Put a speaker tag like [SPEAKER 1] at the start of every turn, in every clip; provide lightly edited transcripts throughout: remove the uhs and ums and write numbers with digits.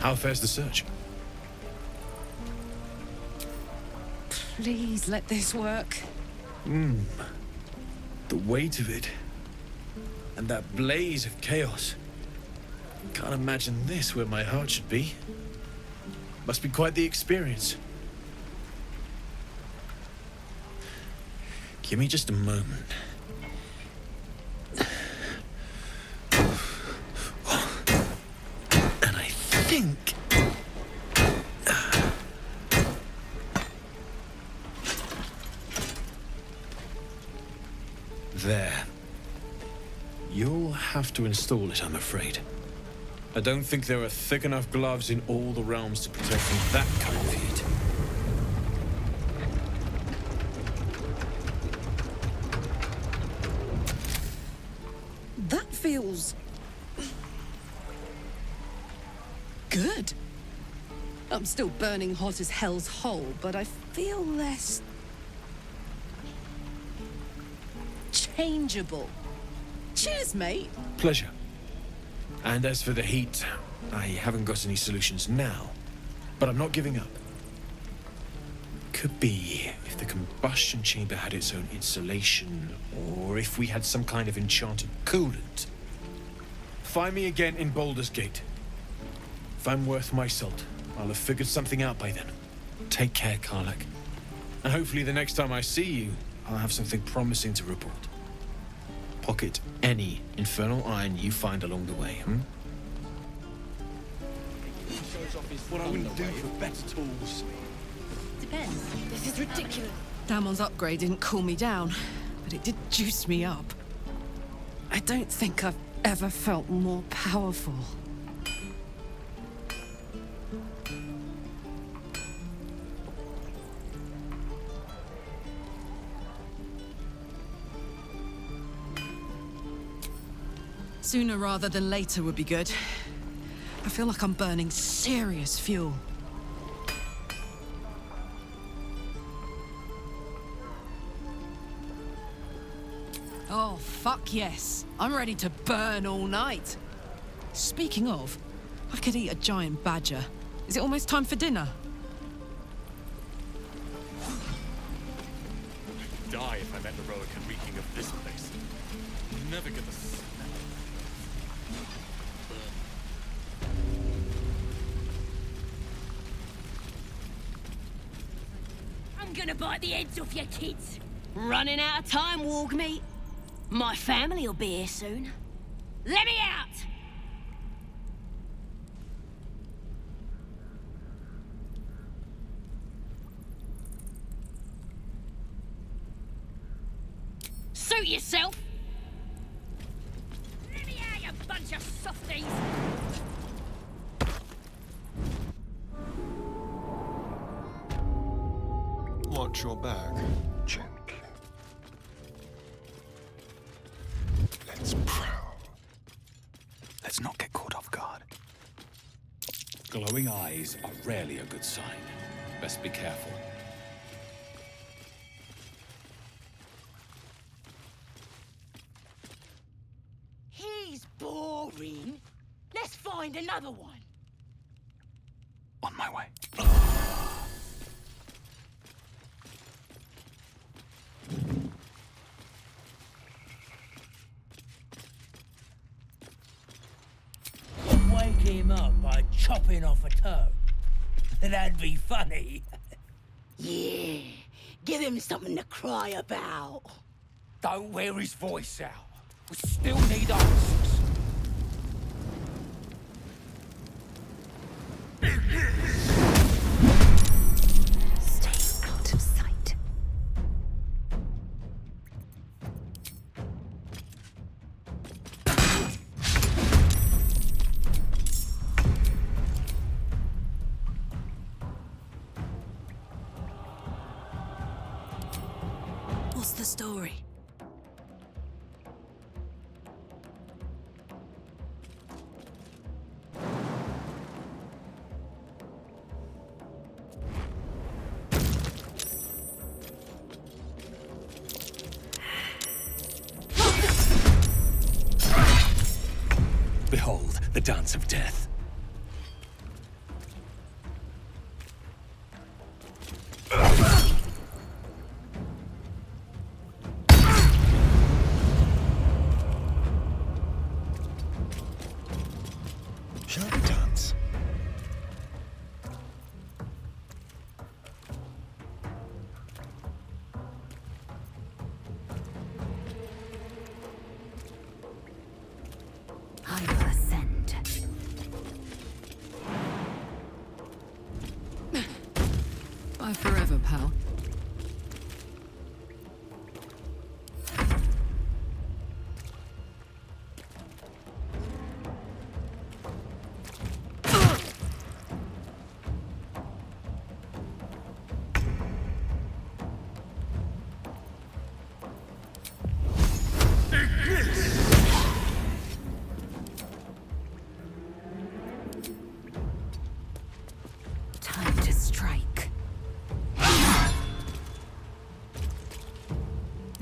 [SPEAKER 1] How fares the search?
[SPEAKER 2] Please let this work.
[SPEAKER 1] The weight of it. And that blaze of chaos. Can't imagine this where my heart should be. Must be quite the experience. Give me just a moment. And I think... There. You'll have to install it, I'm afraid. I don't think there are thick enough gloves in all the realms to protect from that kind of heat.
[SPEAKER 2] That feels... good. I'm still burning hot as hell's hole, but I feel less... changeable. Cheers, mate.
[SPEAKER 1] Pleasure. And as for the heat, I haven't got any solutions now, but I'm not giving up. Could be if the combustion chamber had its own insulation, or if we had some kind of enchanted coolant. Find me again in Baldur's Gate. If I'm worth my salt, I'll have figured something out by then. Take care, Karlach. And hopefully the next time I see you, I'll have something promising to report. Pocket any infernal iron you find along the way,
[SPEAKER 3] What I wouldn't do for better tools.
[SPEAKER 4] Depends. This is ridiculous.
[SPEAKER 2] Damon's upgrade didn't cool me down, but it did juice me up. I don't think I've ever felt more powerful. Sooner rather than later would be good. I feel like I'm burning serious fuel. Oh, fuck yes. I'm ready to burn all night. Speaking of, I could eat a giant badger. Is it almost time for dinner?
[SPEAKER 3] I'd die if I met the Roican reeking of this place. Never get the smell.
[SPEAKER 4] I'm gonna bite the heads off your kids. Running out of time, warg meat. My family will be here soon. Let me out! Suit yourself! Let me out, you bunch of softies!
[SPEAKER 5] Watch your back. Gently. Let's prowl.
[SPEAKER 6] Let's not get caught off guard.
[SPEAKER 7] Glowing eyes are rarely a good sign. Best be careful.
[SPEAKER 4] He's boring. Let's find another one.
[SPEAKER 6] On my way.
[SPEAKER 8] Wake him up by chopping off a toe. That'd be funny.
[SPEAKER 4] Yeah, give him something to cry about.
[SPEAKER 8] Don't wear his voice out. We still need answers.
[SPEAKER 4] Stay out of sight.
[SPEAKER 2] What's the story?
[SPEAKER 7] Behold, the dance of death.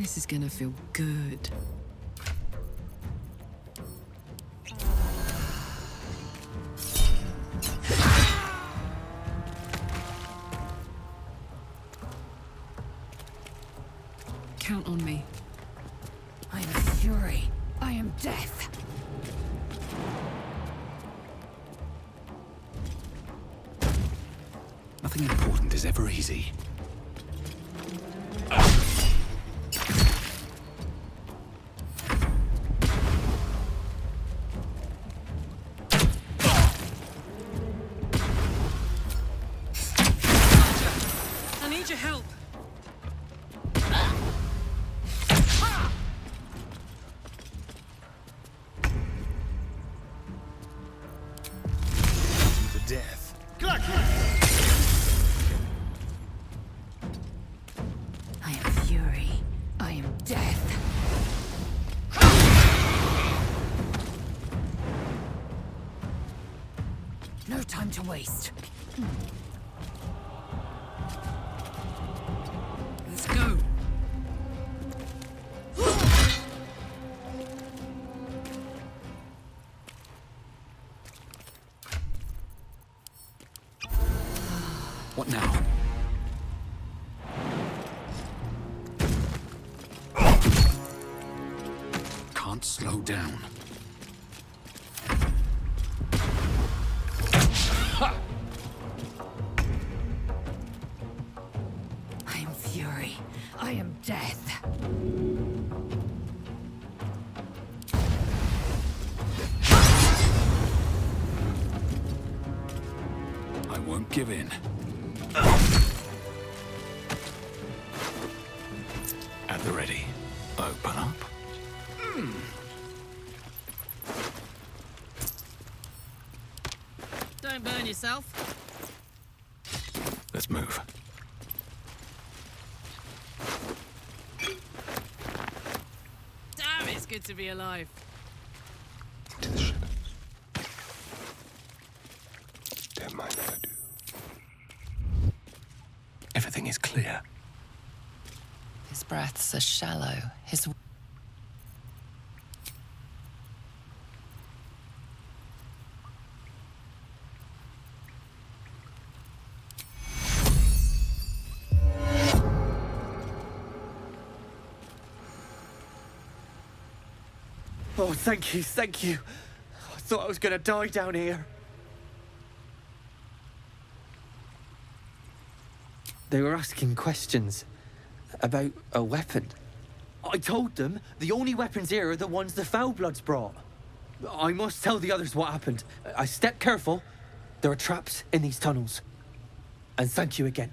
[SPEAKER 2] This is gonna feel good. Count on me.
[SPEAKER 4] I am fury. I am death.
[SPEAKER 6] Nothing important is ever easy.
[SPEAKER 2] I need your help.
[SPEAKER 5] To death.
[SPEAKER 4] I am fury. I am death. No time to waste.
[SPEAKER 2] Let's go.
[SPEAKER 6] What now? Can't slow down.
[SPEAKER 4] I am fury. I am death.
[SPEAKER 6] I won't give in. At the ready. Open up.
[SPEAKER 2] Don't burn yourself.
[SPEAKER 6] Let's move.
[SPEAKER 2] Damn, it's good to be alive.
[SPEAKER 5] To the shadows. Don't mind if I do.
[SPEAKER 6] Everything is clear.
[SPEAKER 9] His breaths are shallow. His
[SPEAKER 10] Oh, thank you, thank you. I thought I was gonna die down here. They were asking questions about a weapon. I told them the only weapons here are the ones the Foulbloods brought. I must tell the others what happened. I step careful. There are traps in these tunnels. And thank you again.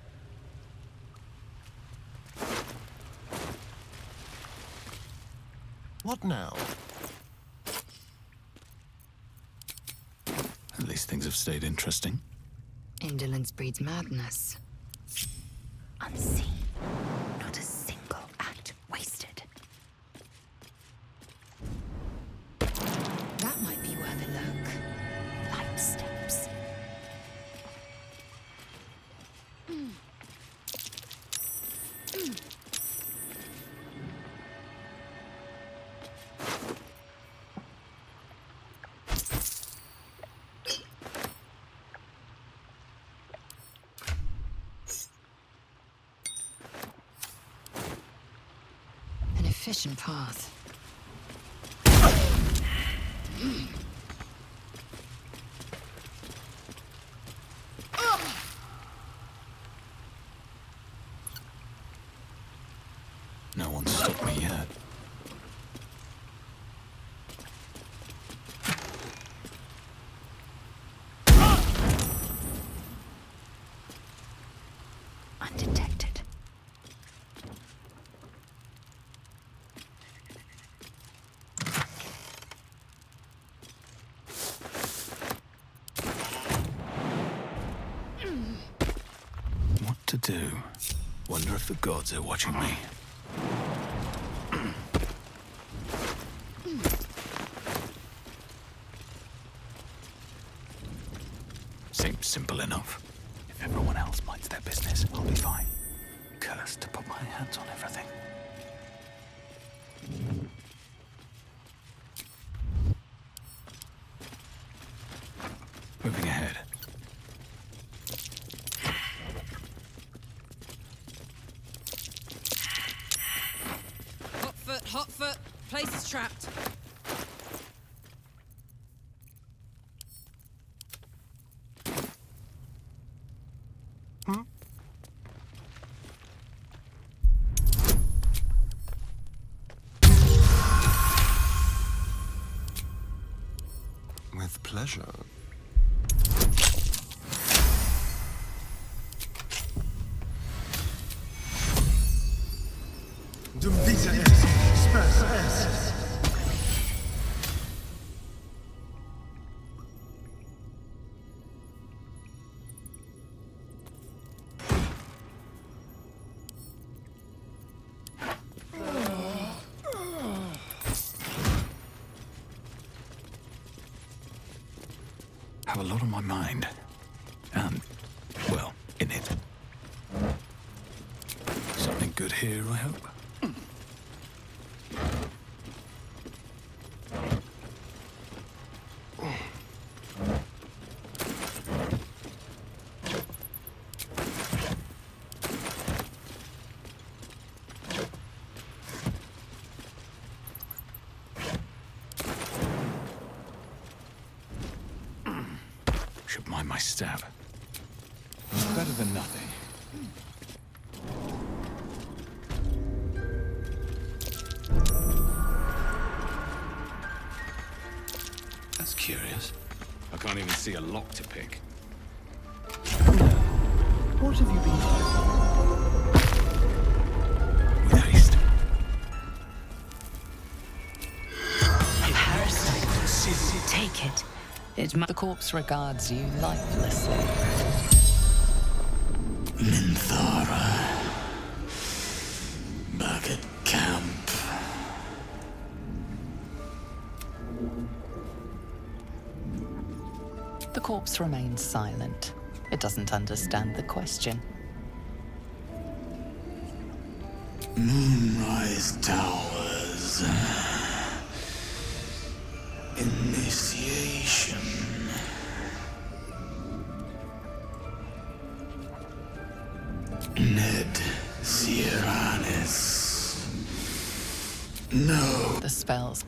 [SPEAKER 5] What now?
[SPEAKER 6] At least things have stayed interesting.
[SPEAKER 9] indolence breeds madness.
[SPEAKER 4] Unseen. Not a single act wasted.
[SPEAKER 9] That might be worth a look.
[SPEAKER 4] Light steps.
[SPEAKER 9] An efficient path.
[SPEAKER 6] No one's stopped me yet.
[SPEAKER 4] Undetected.
[SPEAKER 6] What to do? Wonder if the gods are watching me. Seems simple enough. If everyone else minds their business, I'll be fine. Cursed to put my hands on everything.
[SPEAKER 2] Place is trapped.
[SPEAKER 5] With pleasure.
[SPEAKER 11] Dum vita est, spes est.
[SPEAKER 6] Have a lot on my mind. And, well, in it. Something good here, I hope. Should mind my stab.
[SPEAKER 7] Better than nothing.
[SPEAKER 6] That's curious.
[SPEAKER 7] I can't even see a lock to pick.
[SPEAKER 6] What have you been doing? With haste.
[SPEAKER 9] A parasite. Take it. The corpse regards you lifelessly.
[SPEAKER 6] Minthara. Back at camp.
[SPEAKER 9] The corpse remains silent. It doesn't understand the question.
[SPEAKER 6] Moonrise Towers. Initiation. Ned Sierranis. No.
[SPEAKER 9] The spell's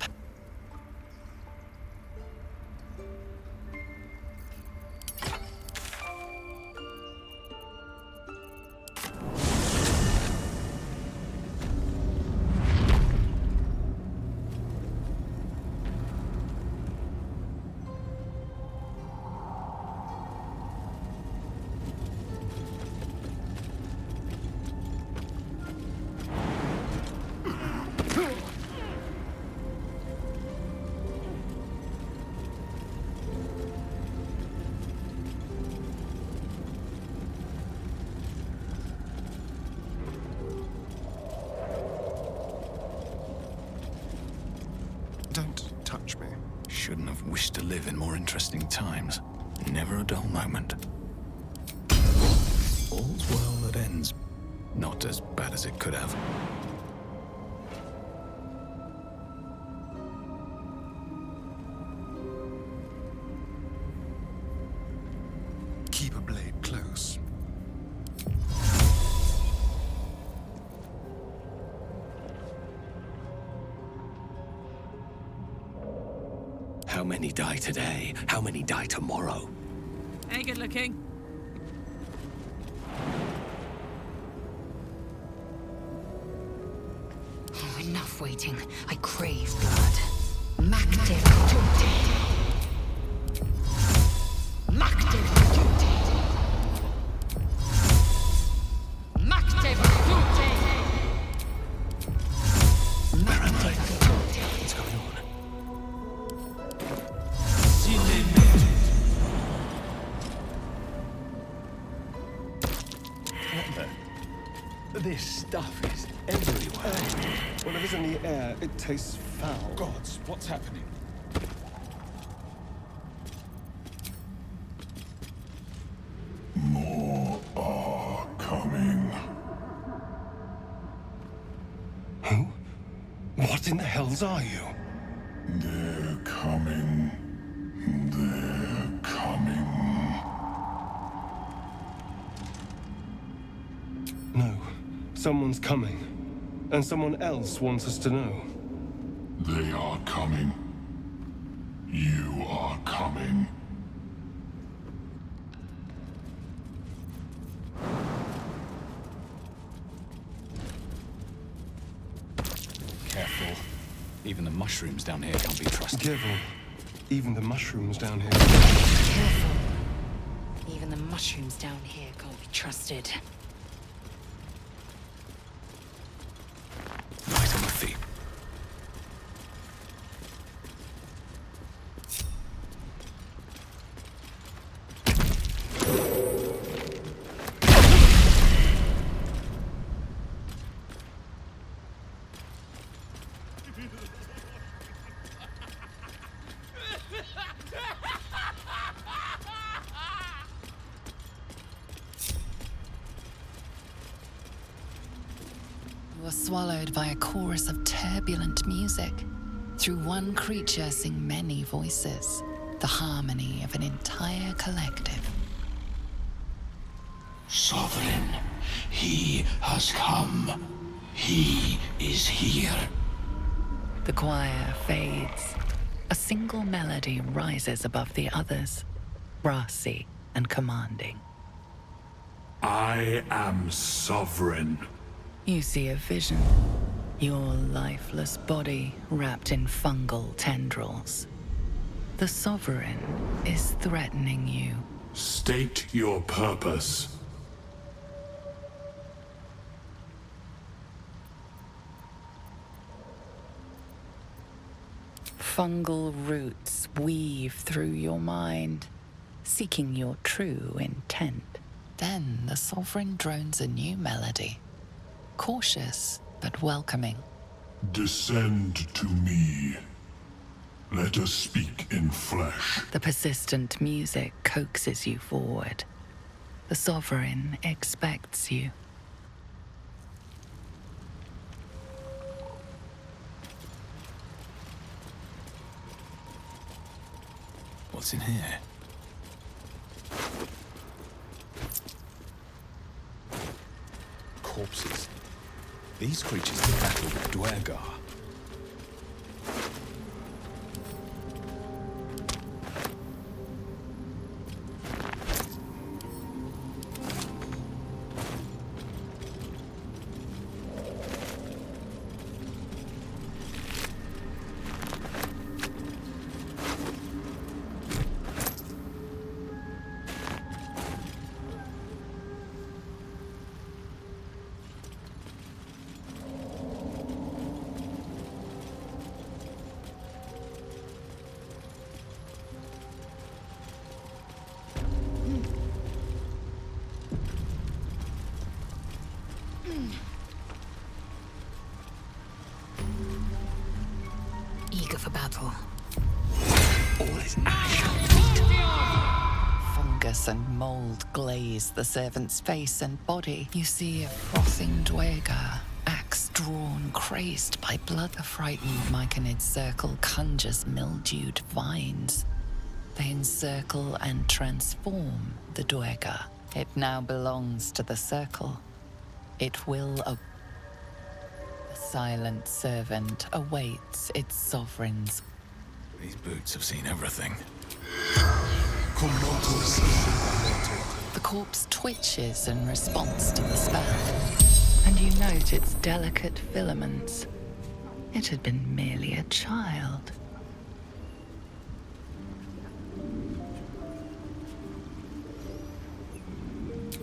[SPEAKER 5] Don't touch me.
[SPEAKER 6] Shouldn't have wished to live in more interesting times. Never a dull moment. All's well that ends. Not as bad as it could have.
[SPEAKER 5] Keep a blade close.
[SPEAKER 7] How many die today? How many die tomorrow?
[SPEAKER 2] Ain't good looking.
[SPEAKER 9] Oh, enough waiting. I crave blood. Macte Virtute. Macte Virtute. Macte Virtute. Macte Virtute.
[SPEAKER 7] What's going on?
[SPEAKER 11] This stuff is everywhere.
[SPEAKER 5] Whatever's in the air, it tastes foul.
[SPEAKER 3] Gods, what's happening?
[SPEAKER 6] More are coming.
[SPEAKER 5] Who? What in the hells are you?
[SPEAKER 6] They're coming. They're coming.
[SPEAKER 5] No. Someone's coming. And someone else wants us to know.
[SPEAKER 12] They are coming. You are coming.
[SPEAKER 6] Careful. Even the mushrooms down here can't be trusted.
[SPEAKER 5] Careful. Even the mushrooms down here.
[SPEAKER 9] Careful. Even the mushrooms down here can't be trusted.
[SPEAKER 6] Right on my feet.
[SPEAKER 9] You are swallowed by a chorus of turbulent music. Through one creature sing many voices, the harmony of an entire collective.
[SPEAKER 13] Sovereign, he has come. He is here.
[SPEAKER 9] The choir fades. A single melody rises above the others, brassy and commanding.
[SPEAKER 12] I am sovereign.
[SPEAKER 9] You see a vision. Your lifeless body wrapped in fungal tendrils. The Sovereign is threatening you.
[SPEAKER 12] State your purpose.
[SPEAKER 9] Fungal roots weave through your mind, seeking your true intent. Then the Sovereign drones a new melody, cautious but welcoming.
[SPEAKER 12] Descend to me. Let us speak in flesh.
[SPEAKER 9] The persistent music coaxes you forward. The Sovereign expects you.
[SPEAKER 6] What's in here? Corpses. These creatures did battle with Duergar.
[SPEAKER 9] Eager for battle.
[SPEAKER 7] All is ash.
[SPEAKER 9] Fungus and mold glaze the servant's face and body. You see a frothing Duergar, axe drawn, crazed by blood. The frightened Myconid circle conjures mildewed vines. They encircle and transform the Duergar. It now belongs to the circle. It will obey. The silent servant awaits its sovereign's.
[SPEAKER 6] These boots have seen everything.
[SPEAKER 9] The corpse twitches in response to the spell, and you note its delicate filaments. It had been merely a child.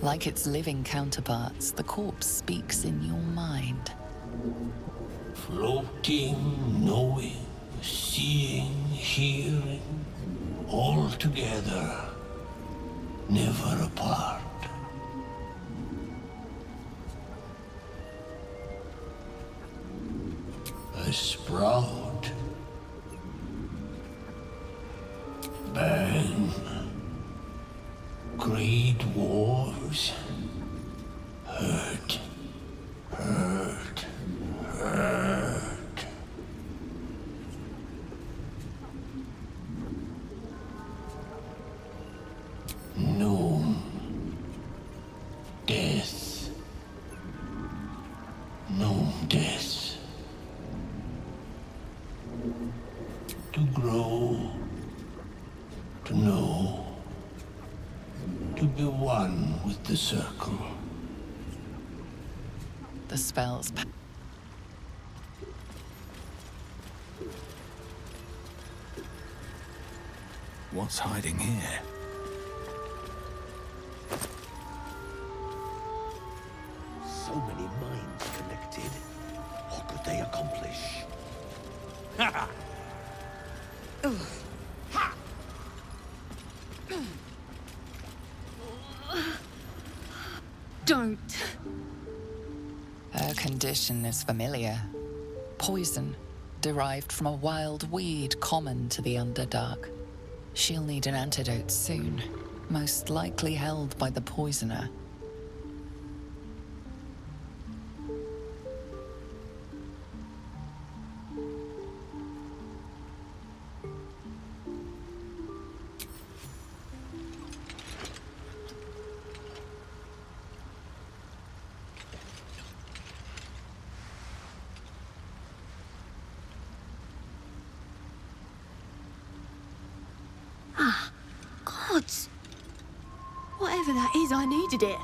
[SPEAKER 9] Like its living counterparts, the corpse speaks in your mind.
[SPEAKER 13] Floating, knowing, seeing, hearing, all together, never apart. A sprout. Bang. Great wars. Hurt. Hurt. Hurt. No. Death. No death. to grow, to know, to be one with the circle.
[SPEAKER 9] The spell's
[SPEAKER 6] What's hiding here?
[SPEAKER 7] So many minds connected. What could they accomplish?
[SPEAKER 4] Don't.
[SPEAKER 9] Her condition is familiar. Poison, derived from a wild weed common to the Underdark. She'll need an antidote soon, most likely held by the poisoner.
[SPEAKER 4] Gods! Whatever that is, I needed it.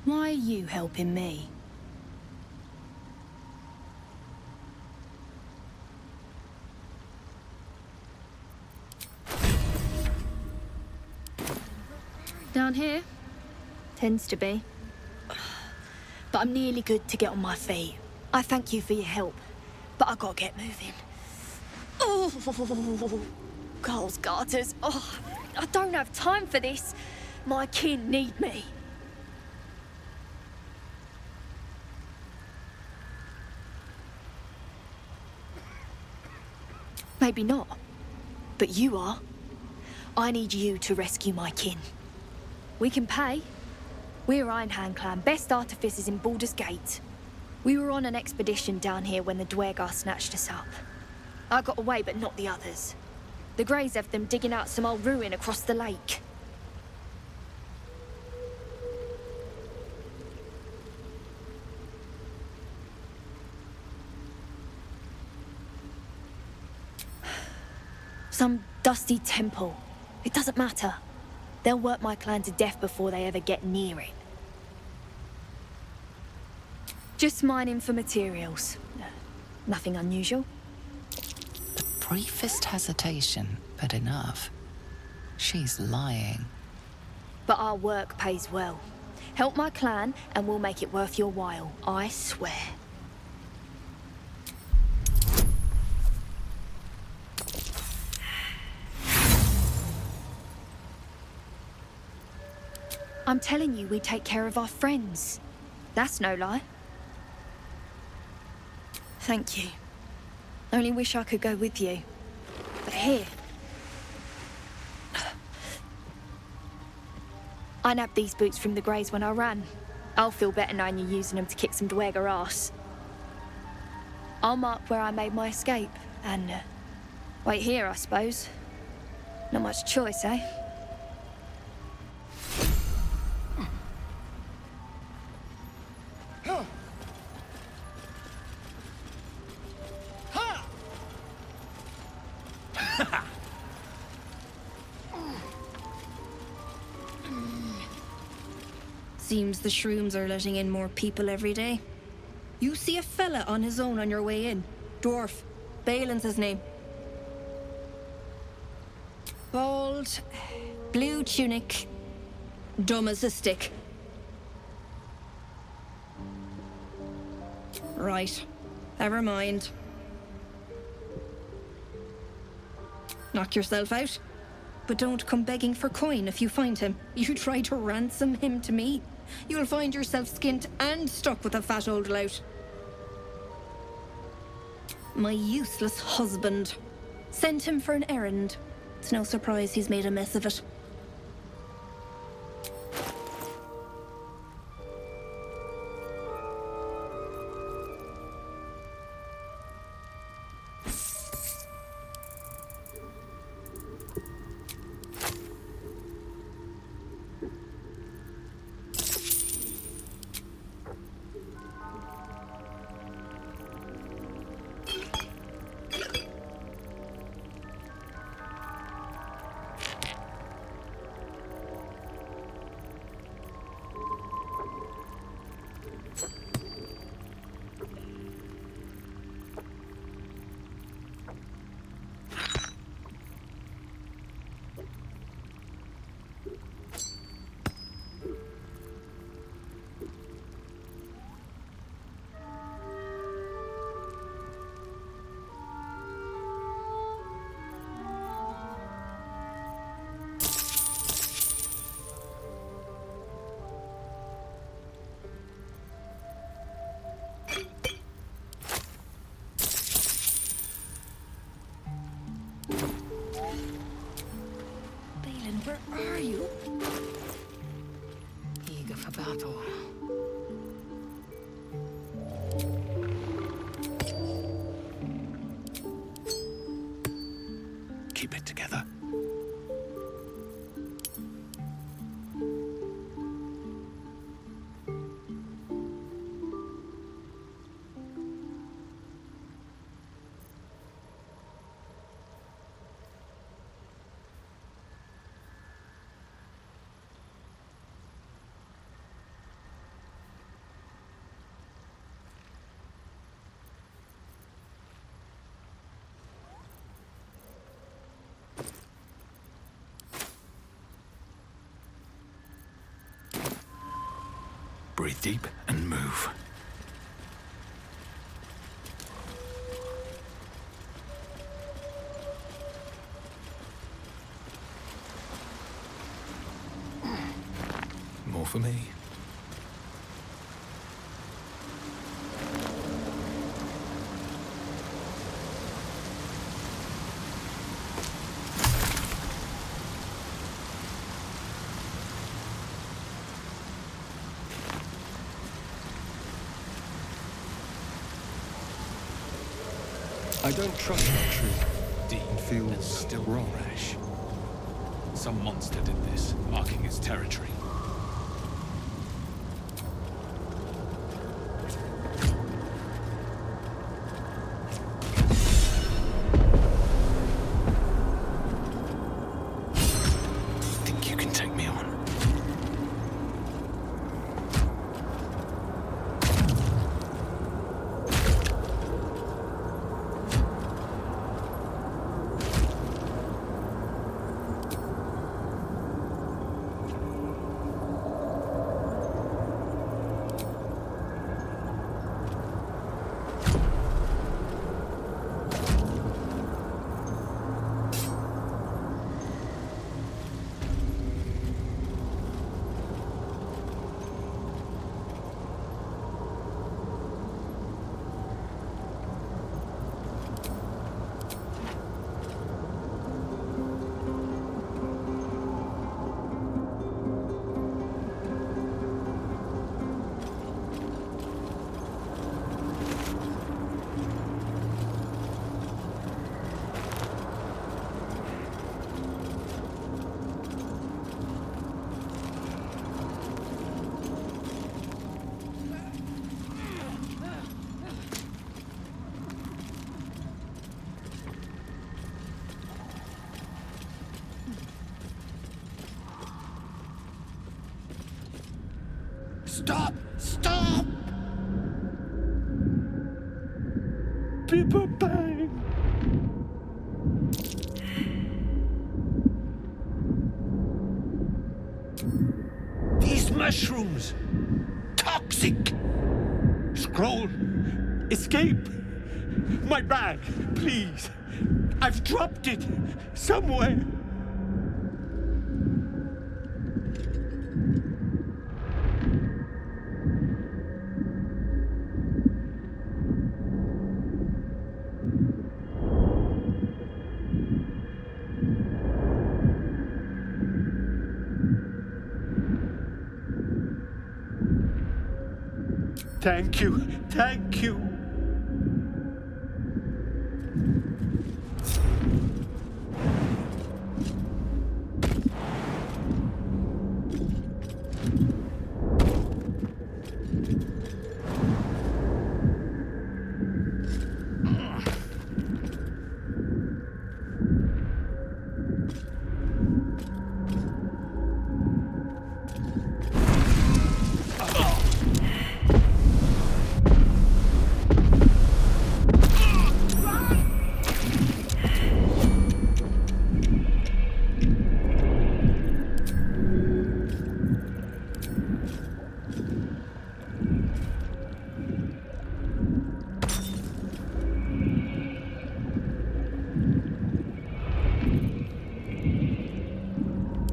[SPEAKER 4] Why are you helping me? Down here? Tends to be. But I'm nearly good to get on my feet. I thank you for your help, but I gotta get moving. Oh, Carl's garters. Oh, I don't have time for this. My kin need me. Maybe not, but you are. I need you to rescue my kin. We can pay. We're Ironhand Clan, best artificers in Baldur's Gate. We were on an expedition down here when the Dwergar snatched us up. I got away, but not the others. The Greys have them digging out some old ruin across the lake. Some dusty temple. It doesn't matter. They'll work my clan to death before they ever get near it. Just mining for materials. Nothing unusual.
[SPEAKER 9] Briefest hesitation, but enough. She's lying.
[SPEAKER 4] But our work pays well. Help my clan and we'll make it worth your while, I swear. I'm telling you, we take care of our friends. That's no lie. Thank you. Only wish I could go with you. But here. I nabbed these boots from the Greys when I ran. I'll feel better knowing you're using them to kick some Dwergar ass. I'll mark where I made my escape, and wait here, I suppose. Not much choice, eh?
[SPEAKER 14] Seems the shrooms are letting in more people every day. You see a fella on his own on your way in. Dwarf. Balin's his name. Bald, blue tunic, dumb as a stick. Right. Never mind. Knock yourself out. But don't come begging for coin if you find him. You try to ransom him to me, you'll find yourself skint and stuck with a fat old lout. My useless husband. Sent him for an errand. It's no surprise he's made a mess of it.
[SPEAKER 6] Breathe deep and move. More for me.
[SPEAKER 5] I don't trust that tree.
[SPEAKER 3] Deep
[SPEAKER 5] It feels
[SPEAKER 3] and still
[SPEAKER 5] wrong.
[SPEAKER 3] fresh. Some monster did this, marking its territory.
[SPEAKER 6] Think you can take me on?
[SPEAKER 13] Stop! Stop!
[SPEAKER 5] People bang!
[SPEAKER 13] These mushrooms! Toxic! Scroll!
[SPEAKER 5] Escape! My bag, please! I've dropped it somewhere! Thank you, thank you.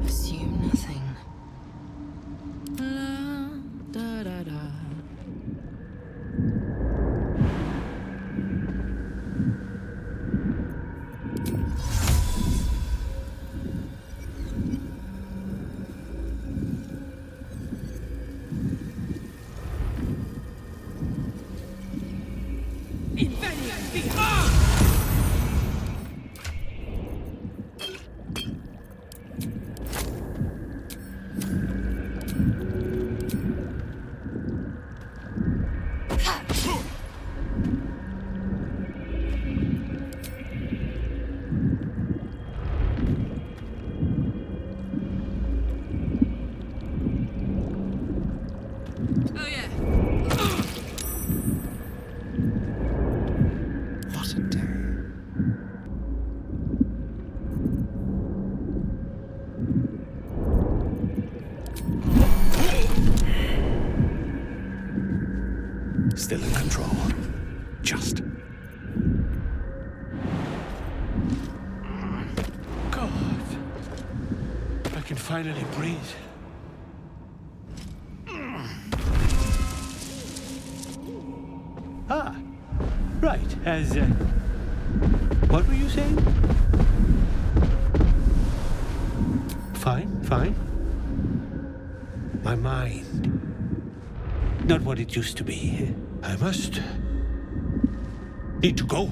[SPEAKER 9] Assume nothing.
[SPEAKER 2] Da da da.
[SPEAKER 6] What Still in control. Just.
[SPEAKER 13] God. I can finally breathe. Ah. Right. As, what were you saying? Fine. My mind. Not what it used to be. I must need to go.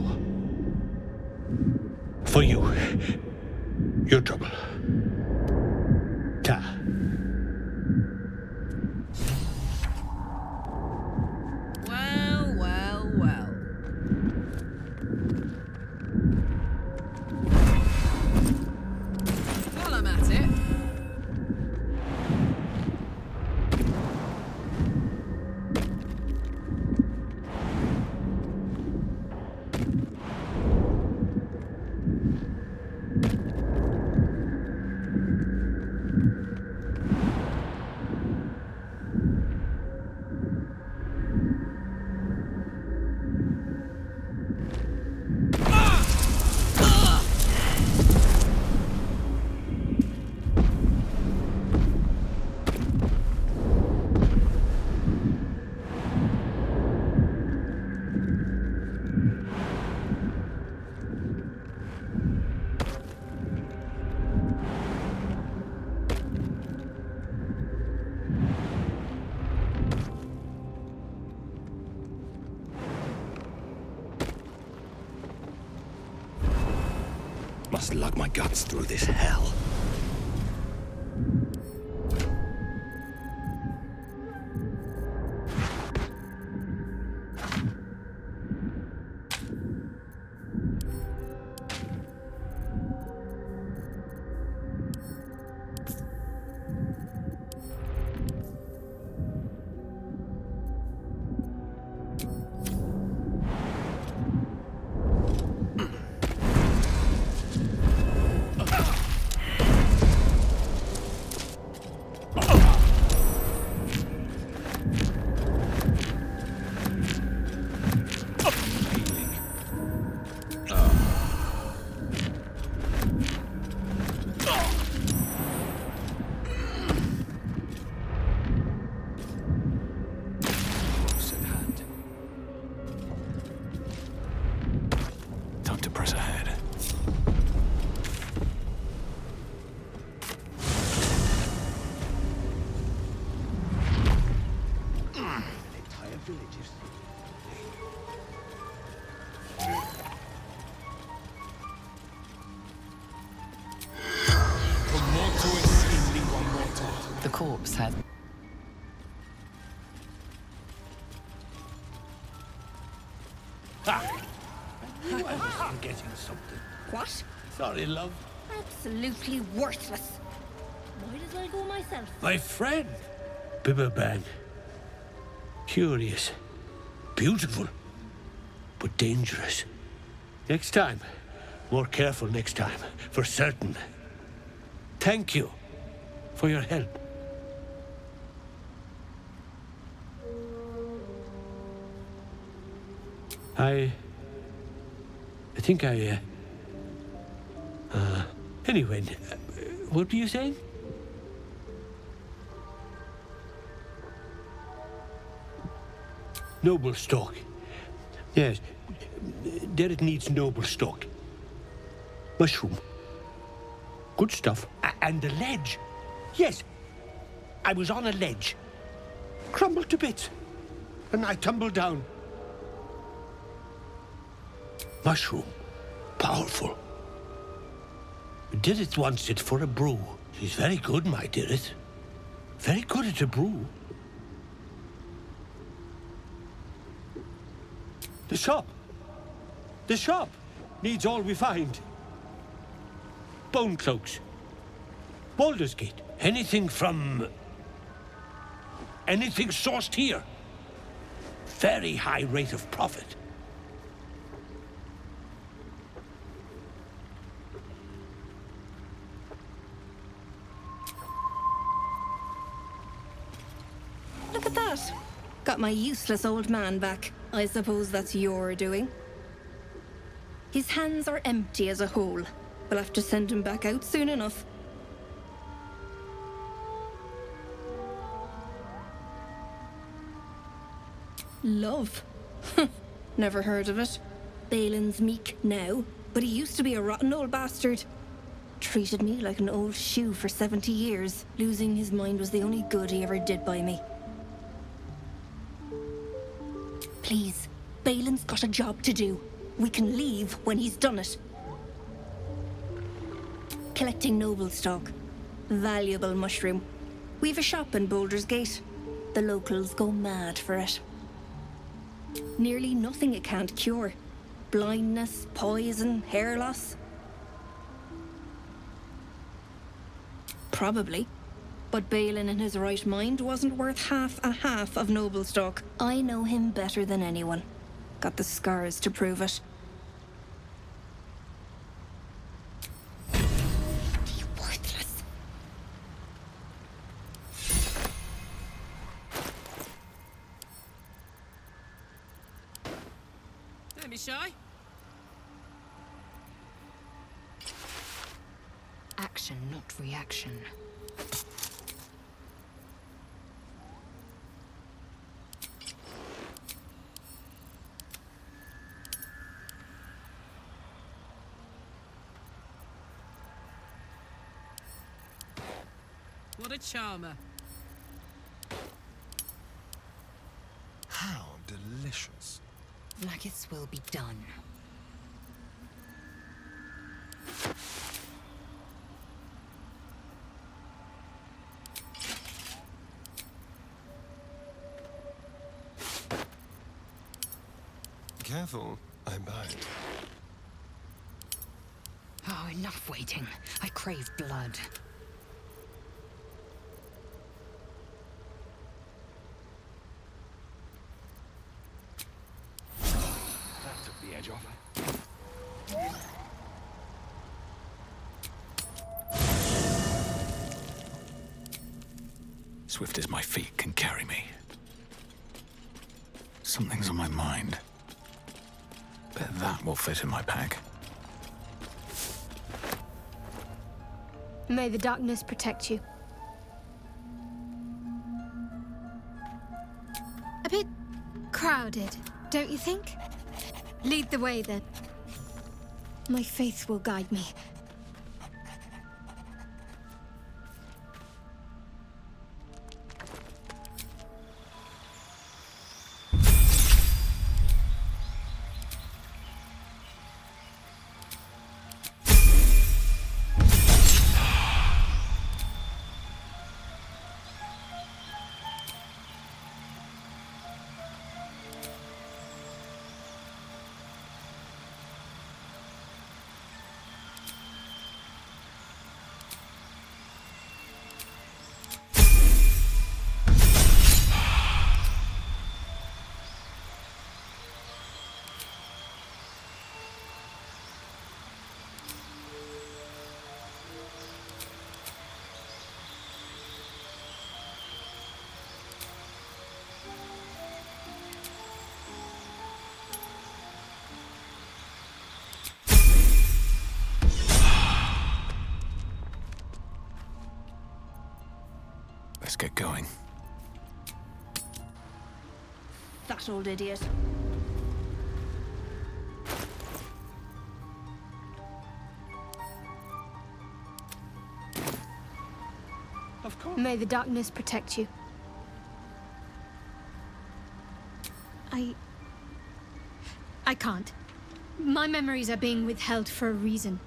[SPEAKER 13] For you. Your trouble. Ta.
[SPEAKER 2] Well. While I'm at it.
[SPEAKER 6] Must lug my guts through this hell. Time to press ahead.
[SPEAKER 7] Entire villages.
[SPEAKER 9] The corpse had.
[SPEAKER 13] Ha! I knew I was forgetting something.
[SPEAKER 14] What?
[SPEAKER 13] Sorry, love.
[SPEAKER 14] Absolutely worthless. Might as well go myself.
[SPEAKER 13] My friend. Bibberbang. Curious. Beautiful. But dangerous. Next time. More careful next time. For certain. Thank you for your help. I think anyway, what were you saying? Noble stock. Yes, Derek needs noble stock. Mushroom. Good stuff. And the ledge. Yes, I was on a ledge. Crumbled to bits. And I tumbled down. Mushroom. Powerful. Dirith wants it for a brew. She's very good, my Dirith. Very good at a brew. The shop. The shop needs all we find. Bone cloaks. Baldur's Gate. Anything from... anything sourced here. Very high rate of profit.
[SPEAKER 14] Look at that. Got got my useless old man back. I suppose that's your doing. His hands are empty as a whole. We'll have to send him back out soon enough. Love? Never heard of it. Balin's meek now, but he used to be a rotten old bastard. Treated me like an old shoe for 70 years. Losing his mind was the only good he ever did by me. Please, Balin's got a job to do. We can leave when he's done it. Collecting noble stock. Valuable mushroom. We've a shop in Baldur's Gate. The locals go mad for it. Nearly nothing it can't cure. Blindness, poison, hair loss. Probably. But Balin in his right mind wasn't worth half of noble stock. I know him better than anyone. Got the scars to prove it. You worthless.
[SPEAKER 2] Don't be shy.
[SPEAKER 4] Action, not reaction.
[SPEAKER 2] What a charmer.
[SPEAKER 11] How delicious.
[SPEAKER 4] Like its will be done.
[SPEAKER 5] Careful, I bite.
[SPEAKER 4] Oh, enough waiting. I crave blood.
[SPEAKER 11] That took the edge off.
[SPEAKER 6] Swift as my feet can carry me. Something's on my mind. Bet that will fit in my pack.
[SPEAKER 15] May the darkness protect you. A bit crowded, don't you think? Lead the way, then. My faith will guide me.
[SPEAKER 6] Let's get going.
[SPEAKER 14] That old idiot.
[SPEAKER 11] Of course.
[SPEAKER 15] May the darkness protect you. I can't. My memories are being withheld for a reason.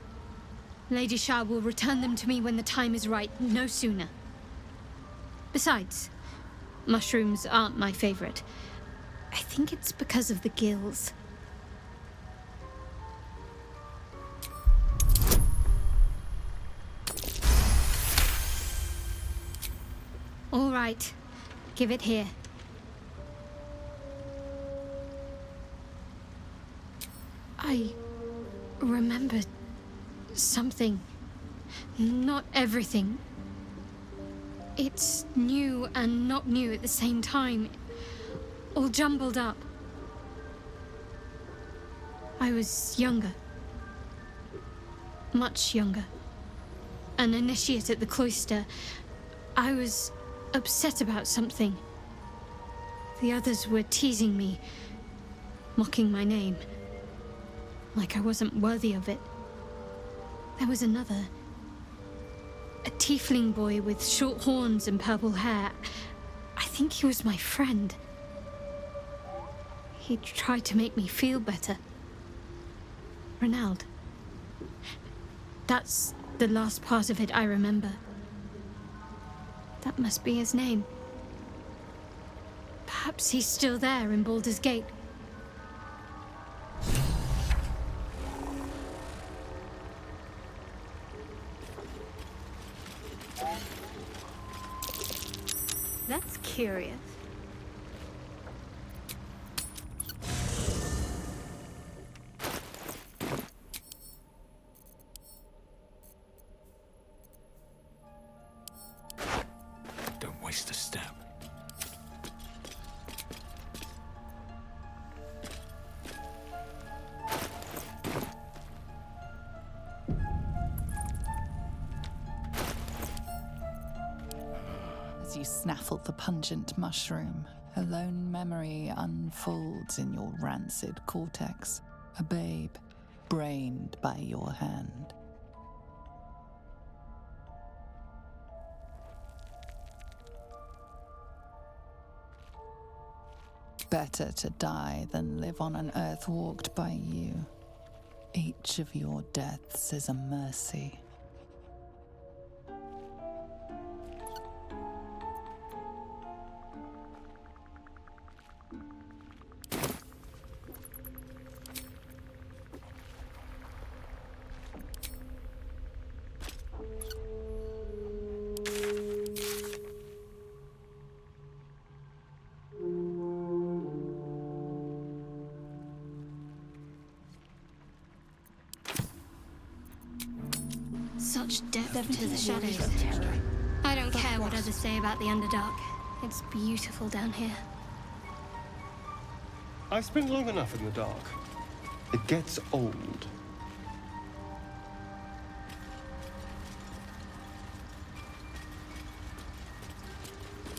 [SPEAKER 15] Lady Shah will return them to me when the time is right, no sooner. Besides, mushrooms aren't my favorite. I think it's because of the gills. All right, give it here. I remember something. Not everything. It's new and not new at the same time. all jumbled up. I was younger. Much younger. An initiate at the cloister. I was upset about something. The others were teasing me, mocking my name, like I wasn't worthy of it. There was another. A tiefling boy with short horns and purple hair. I think he was my friend. He tried to make me feel better. Renald. That's the last part of it I remember. That must be his name. Perhaps he's still there in Baldur's Gate.
[SPEAKER 14] That's curious.
[SPEAKER 6] Don't waste a step.
[SPEAKER 9] As you snaffle the pungent mushroom, a lone memory unfolds in your rancid cortex. A babe, brained by your hand. Better to die than live on an earth walked by you. Each of your deaths is a mercy.
[SPEAKER 15] Such depth to the shadows. I don't care what others say about the Underdark. It's beautiful down here.
[SPEAKER 5] I've spent long enough in the dark. It gets old.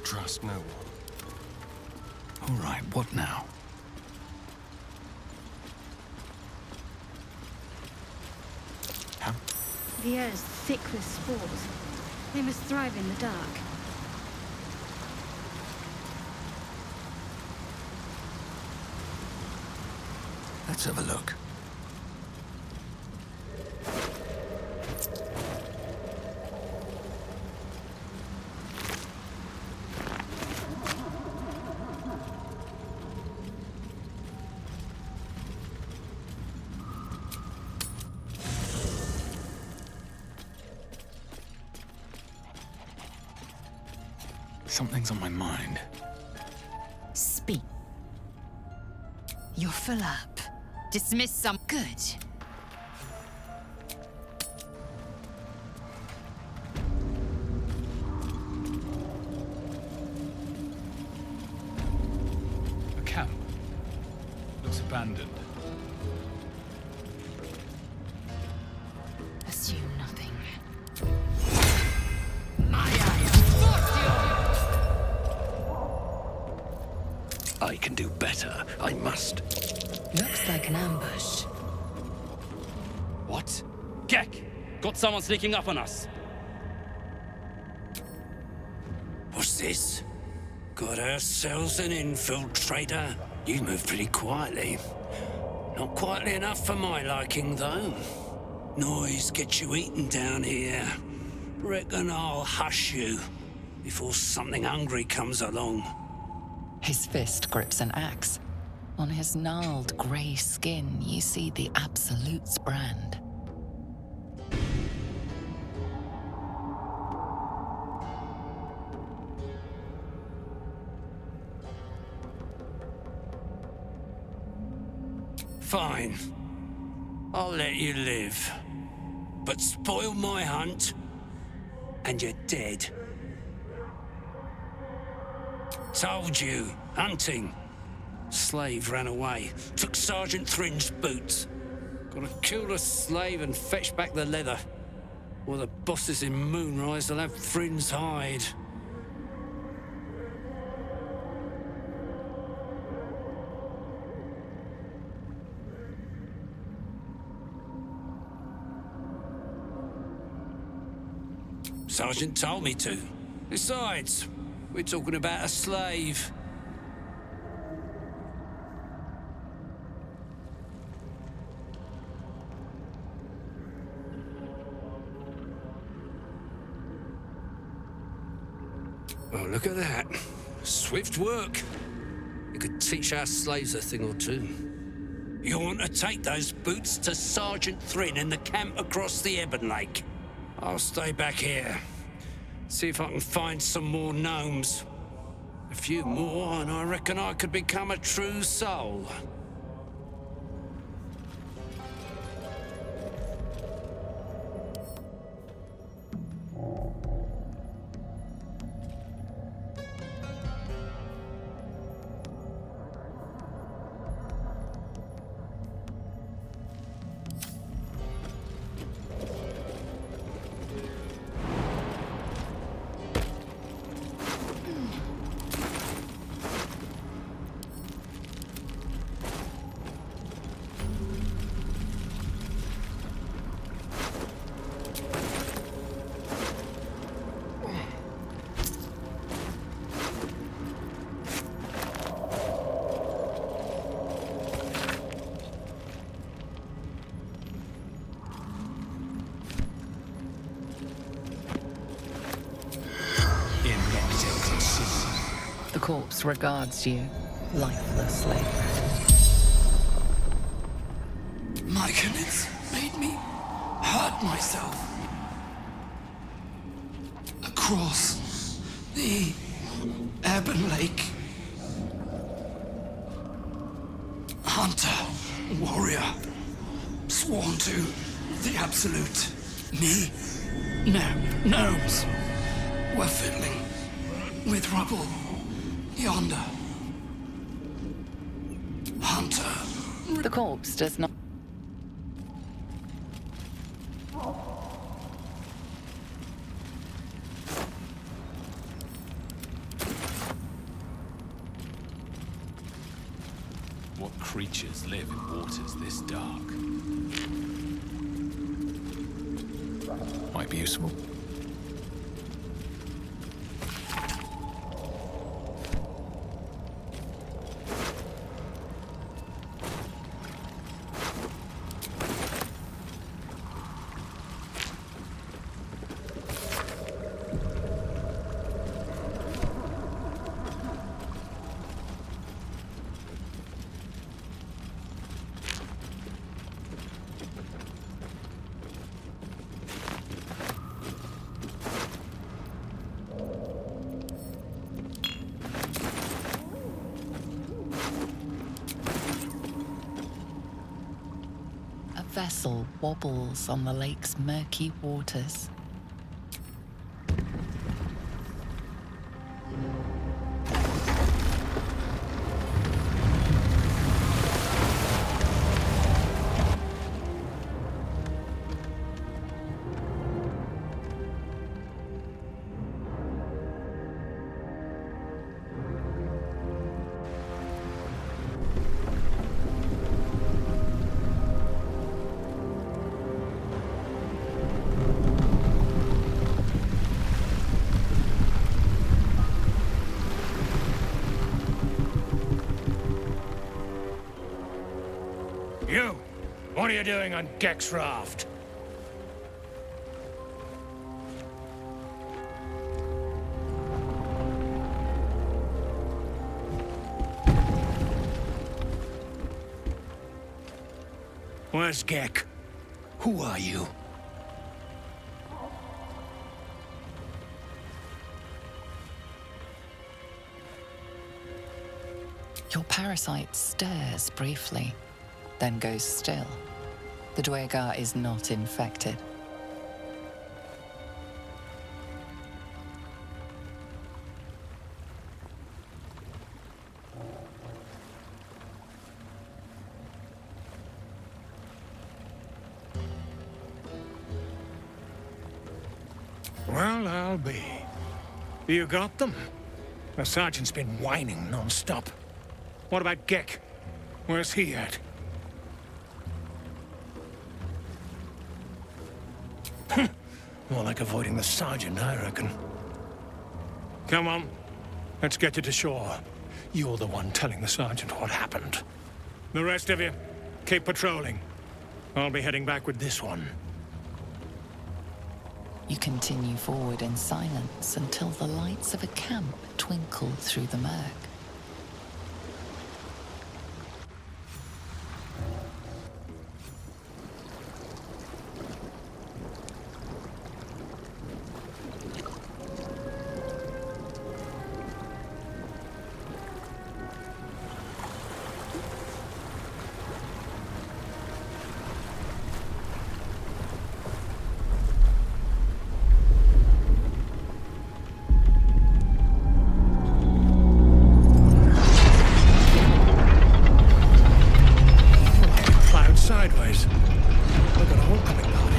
[SPEAKER 5] Trust no one.
[SPEAKER 6] All right, what now?
[SPEAKER 15] The air is thick with spores. They must thrive in the dark.
[SPEAKER 6] Let's have a look. Something's on my mind.
[SPEAKER 2] Speak. You're full up. Dismiss some. Good.
[SPEAKER 6] A camp. Looks abandoned.
[SPEAKER 2] Assume nothing.
[SPEAKER 7] I can do better. I must.
[SPEAKER 2] Looks like an ambush.
[SPEAKER 16] What? Gek! Got someone sneaking up on us.
[SPEAKER 8] What's this? Got ourselves an infiltrator? You move pretty quietly. Not quietly enough for my liking, though. Noise gets you eaten down here. Reckon I'll hush you before something hungry comes along.
[SPEAKER 9] His fist grips an axe. On his gnarled grey skin, you see the Absolute's brand.
[SPEAKER 8] Fine. I'll let you live. But spoil my hunt, and you're dead. Told you, hunting. Slave ran away, took Sergeant Thrin's boots. Gotta kill the slave and fetch back the leather. Or the bosses in Moonrise will have Thrin's hide. Sergeant told me to. Besides, we're talking about a slave. Well, look at that. Swift work. You could teach our slaves a thing or two. You want to take those boots to Sergeant Thrin in the camp across the Ebon Lake. I'll stay back here. See if I can find some more gnomes. A few more, and I reckon I could become a true soul.
[SPEAKER 9] The corpse regards you lifelessly.
[SPEAKER 6] Myconids made me hurt myself. Across the Ebon Lake. Hunter, warrior, sworn to the absolute. Me, gnomes, were fiddling with rubble yonder. Hunter.
[SPEAKER 9] The corpse does not.
[SPEAKER 1] What creatures live in waters this dark? Might be useful.
[SPEAKER 9] A vessel wobbles on the lake's murky waters.
[SPEAKER 11] You! What are you doing on Gek's raft? Where's Gek? Who are you?
[SPEAKER 9] Your parasite stirs briefly, then goes still. The Dwegar is not infected.
[SPEAKER 11] Well, I'll be. You got them? The sergeant's been whining non-stop. What about Gek? Where's he at? More like avoiding the sergeant, I reckon. Come on. Let's get you to shore. You're the one telling the sergeant what happened. The rest of you, keep patrolling. I'll be heading back with this one.
[SPEAKER 9] You continue forward in silence until the lights of a camp twinkle through the murk.
[SPEAKER 11] Sideways. Look at a homecoming party.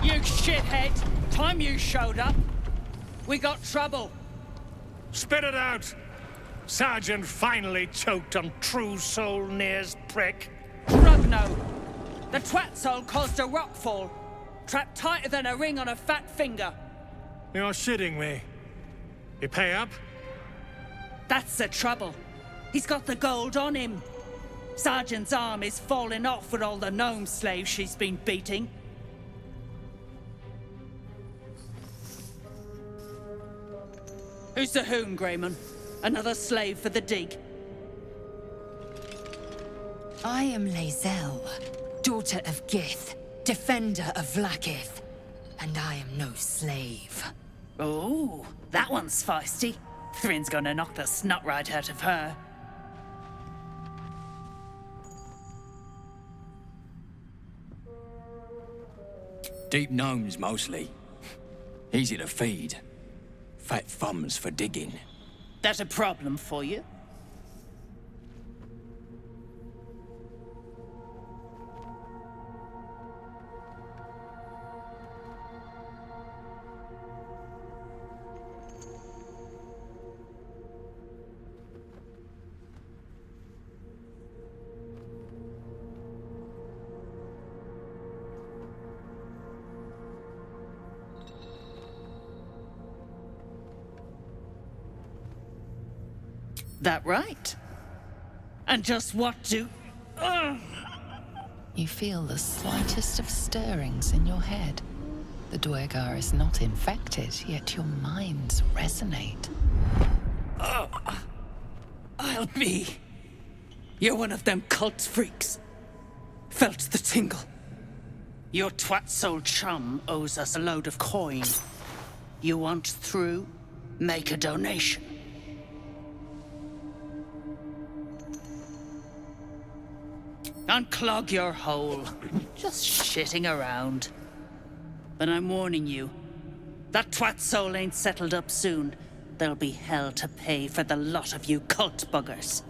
[SPEAKER 17] You shithead! Time you showed up, we got trouble.
[SPEAKER 11] Spit it out! Sergeant finally choked on True Soul Near's prick.
[SPEAKER 17] Rugno! The twat soul caused a rockfall. Trapped tighter than a ring on a fat finger.
[SPEAKER 11] You're shitting me. You pay up?
[SPEAKER 17] That's the trouble. He's got the gold on him. Sergeant's arm is falling off with all the gnome slaves she's been beating. Who's the hoon, Greyman? Another slave for the dig?
[SPEAKER 18] I am Lae'zel, daughter of Gith, defender of Vlaakith, and I am no slave.
[SPEAKER 17] Oh, that one's feisty. Thrin's gonna knock the snot right out of her.
[SPEAKER 19] Deep gnomes, mostly. Easy to feed. Fat thumbs for digging.
[SPEAKER 17] That a problem for you? That right? And just what do...
[SPEAKER 9] You feel the slightest of stirrings in your head. The Duergar is not infected, yet your minds resonate.
[SPEAKER 17] I'll be... You're one of them cult freaks. Felt the tingle. Your twat-soul chum owes us a load of coin. You want through? Make a donation. Unclog your hole. Just shitting around. But I'm warning you, that twat soul ain't settled up soon. There'll be hell to pay for the lot of you cult buggers.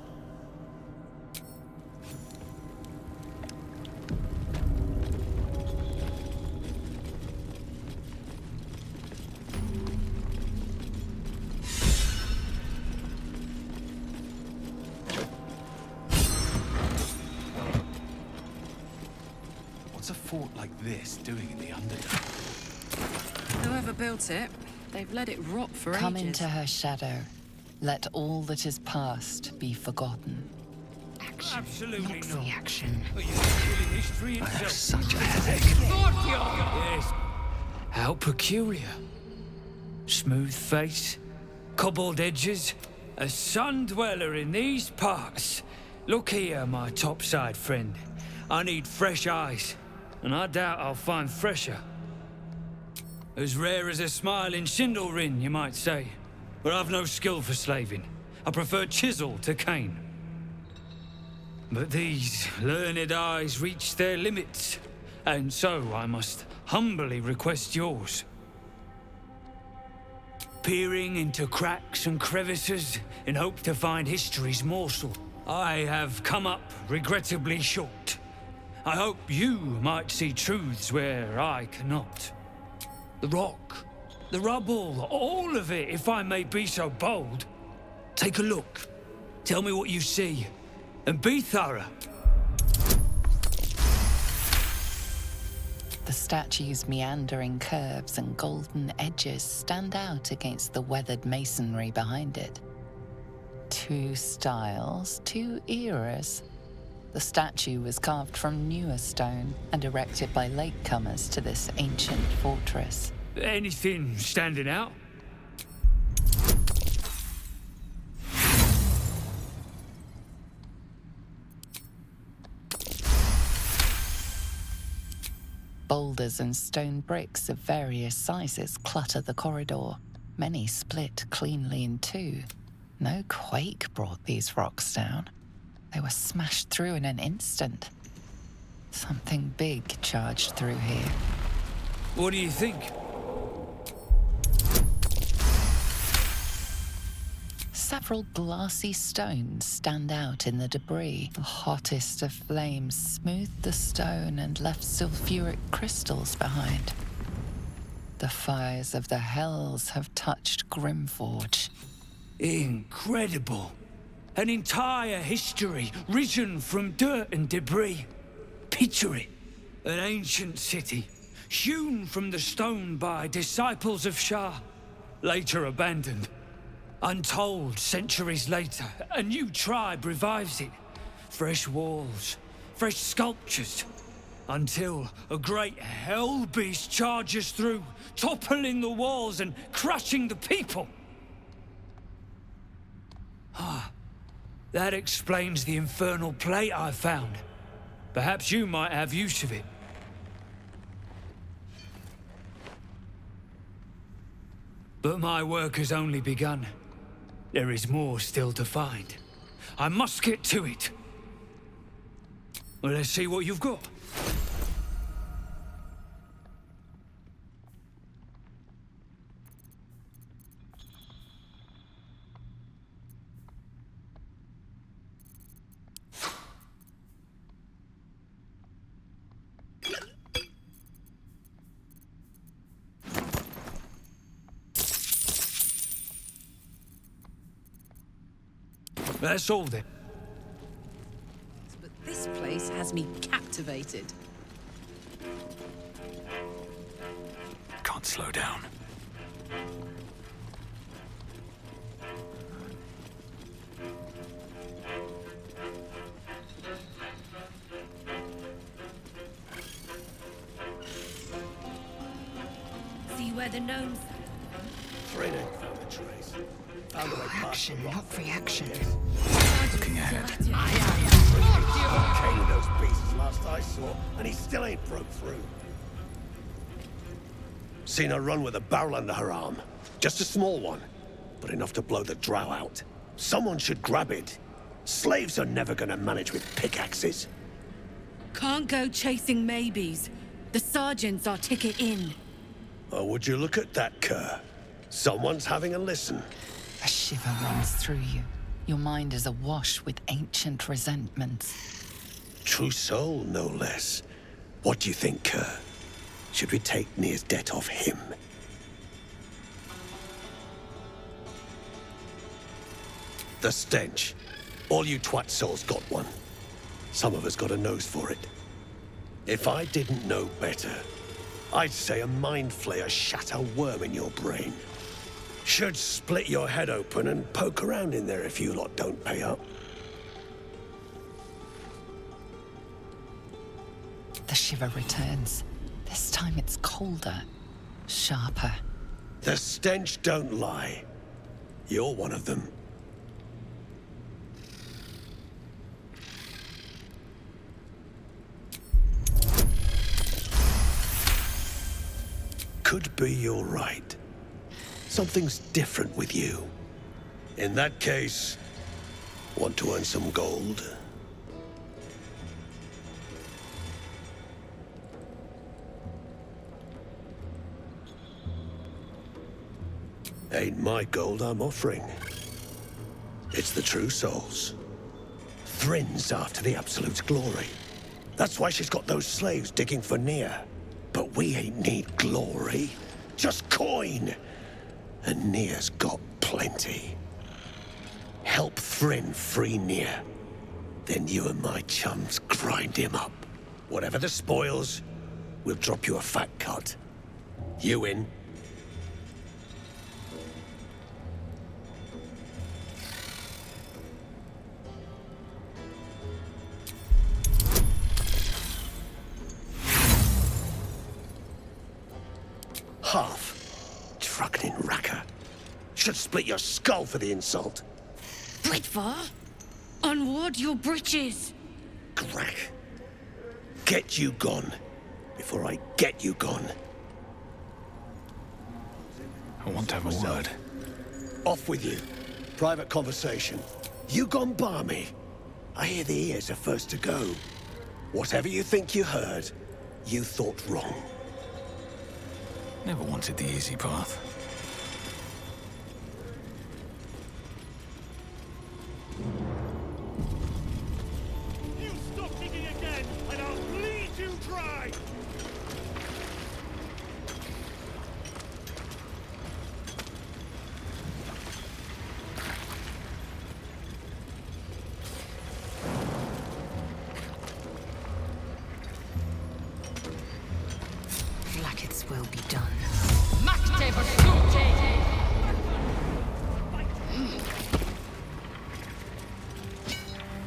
[SPEAKER 1] What's a fort like this doing in the Underdark?
[SPEAKER 2] Whoever built it, they've let it rot for
[SPEAKER 9] Come
[SPEAKER 2] ages.
[SPEAKER 9] into her shadow. Let all that is past be forgotten.
[SPEAKER 11] Absolutely
[SPEAKER 18] not. Reaction.
[SPEAKER 11] I
[SPEAKER 19] have such a headache.
[SPEAKER 20] Yes. How peculiar. Smooth face, cobbled edges, a sun dweller in these parts. Look here, my topside friend. I need fresh eyes, and I doubt I'll find fresher. As rare as a smile in Sindelrin, you might say. But I've no skill for slaving. I prefer chisel to cane. But these learned eyes reach their limits, and so I must humbly request yours. peering into cracks and crevices in hope to find history's morsel. I have come up regrettably short. I hope you might see truths where I cannot. The rock, the rubble, all of it, if I may be so bold. Take a look. Tell me what you see, and be thorough.
[SPEAKER 9] The statue's meandering curves and golden edges stand out against the weathered masonry behind it. Two styles, two eras. The statue was carved from newer stone and erected by latecomers to this ancient fortress.
[SPEAKER 20] Anything standing out?
[SPEAKER 9] Boulders and stone bricks of various sizes clutter the corridor. Many split cleanly in two. No quake brought these rocks down. They were smashed through in an instant. Something big charged through here.
[SPEAKER 20] What do you think?
[SPEAKER 9] Several glassy stones stand out in the debris. The hottest of flames smoothed the stone and left sulfuric crystals behind. The fires of the hells have touched Grimforge.
[SPEAKER 20] Incredible. An entire history risen from dirt and debris. Picture it. An ancient city, hewn from the stone by disciples of Shah, later abandoned. Untold centuries later, a new tribe revives it. Fresh walls, fresh sculptures, until a great hell beast charges through, toppling the walls and crushing the people. That explains the infernal plate I found. Perhaps you might have use of it. But my work has only begun. There is more still to find. I must get to it. Well, let's see what you've got. That's all then.
[SPEAKER 2] But this place has me captivated.
[SPEAKER 6] Can't slow down.
[SPEAKER 14] See where the gnomes...
[SPEAKER 7] Thrin ain't found a trace. Found a way past the rock.
[SPEAKER 18] Not reaction.
[SPEAKER 6] Looking ahead.
[SPEAKER 7] Came with those beasts last I saw, and he still ain't broke through. Seen her run with a barrel under her arm. Just a small one, but enough to blow the drow out. Someone should grab it. Slaves are never gonna manage with pickaxes.
[SPEAKER 21] Can't go chasing maybes. The sergeant's our ticket in.
[SPEAKER 7] Oh, would you look at that, Kerr? Someone's having a listen.
[SPEAKER 9] A shiver runs through you. Your mind is awash with ancient resentments.
[SPEAKER 7] True soul, no less. What do you think, Kerr? Should we take Nir's debt off him? The stench. All you twat souls got one. Some of us got a nose for it. If I didn't know better, I'd say a mind flayer shat a worm in your brain. Should split your head open and poke around in there if you lot don't pay up.
[SPEAKER 9] The shiver returns. This time it's colder, sharper.
[SPEAKER 7] The stench don't lie. You're one of them. Could be you're right. Something's different with you. In that case, want to earn some gold? Ain't my gold I'm offering. It's the true souls. Thrin's after the Absolute's glory. That's why she's got those slaves digging for Nia. But we ain't need glory, just coin. And Nia's got plenty. Help Thrin free Nia. Then you and my chums grind him up. Whatever the spoils, we'll drop you a fat cut. You in? Half. Trucking in racker. Should split your skull for the insult.
[SPEAKER 21] Britvar? Unward your breeches!
[SPEAKER 7] Crack. Get you gone. Before I get you gone.
[SPEAKER 6] I want to have a word.
[SPEAKER 7] Off with you. Private conversation. You gone balmy. I hear the ears are first to go. Whatever you think you heard, you thought wrong.
[SPEAKER 6] Never wanted the easy path.
[SPEAKER 3] You stop digging again, and I'll bleed you dry!
[SPEAKER 18] Blackets will be done.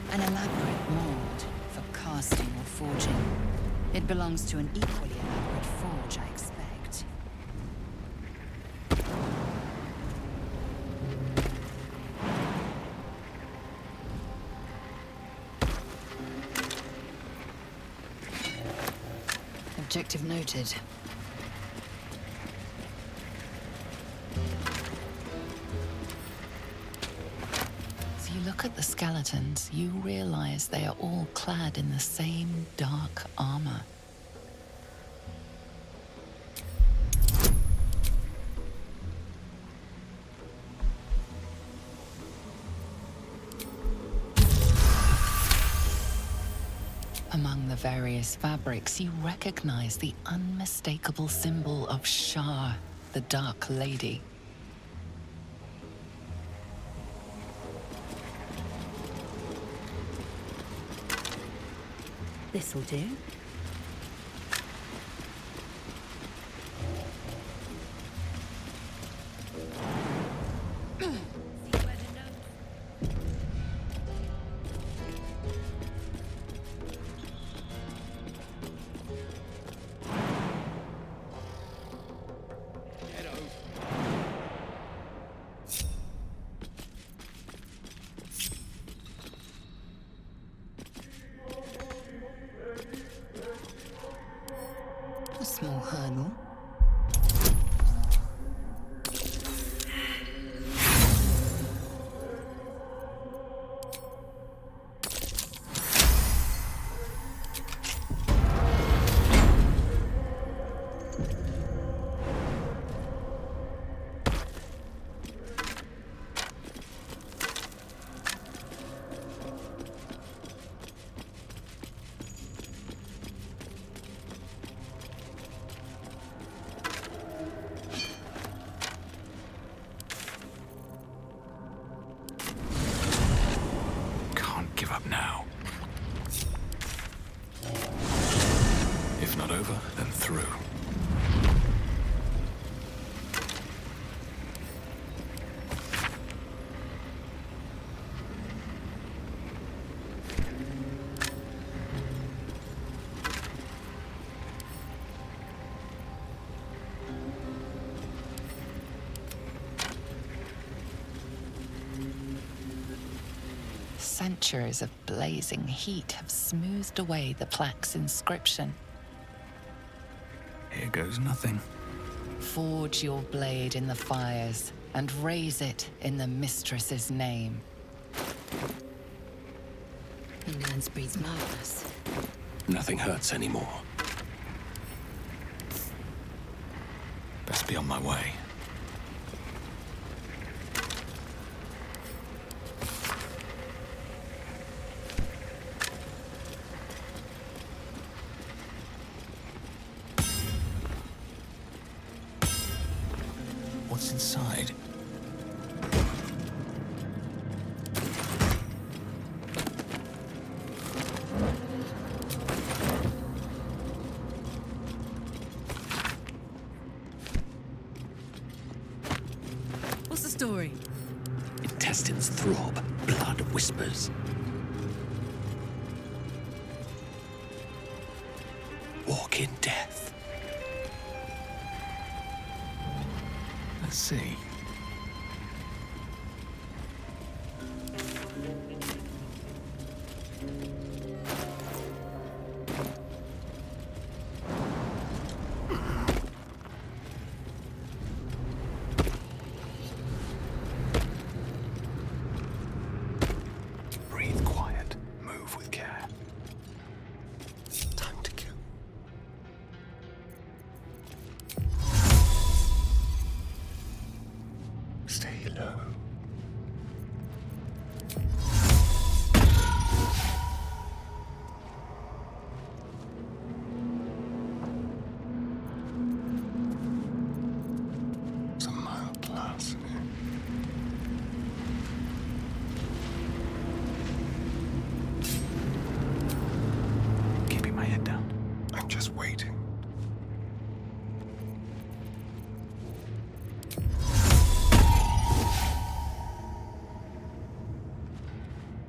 [SPEAKER 18] An elaborate mold for casting or forging. It belongs to an equally elaborate forge, I expect. Objective noted. As you look at the skeletons, you realize they are all clad in the same dark armor. Among the various fabrics, you recognize the unmistakable symbol of Shar, the Dark Lady. This'll do. A small hurdle.
[SPEAKER 6] Give up now. If not over, then through.
[SPEAKER 9] Centuries of blazing heat have smoothed away the plaque's inscription.
[SPEAKER 6] Here goes nothing.
[SPEAKER 9] Forge your blade in the fires and raise it in the mistress's name.
[SPEAKER 18] England breeds madness.
[SPEAKER 7] Nothing hurts anymore.
[SPEAKER 6] Best be on my way. What's inside?
[SPEAKER 2] What's the story?
[SPEAKER 7] Intestines throb, blood whispers. Walk in death.
[SPEAKER 6] Let's see. Breathe quiet. Move with care. Time to kill. Stay low. Some mild larceny. Keeping my head down. I'm just waiting.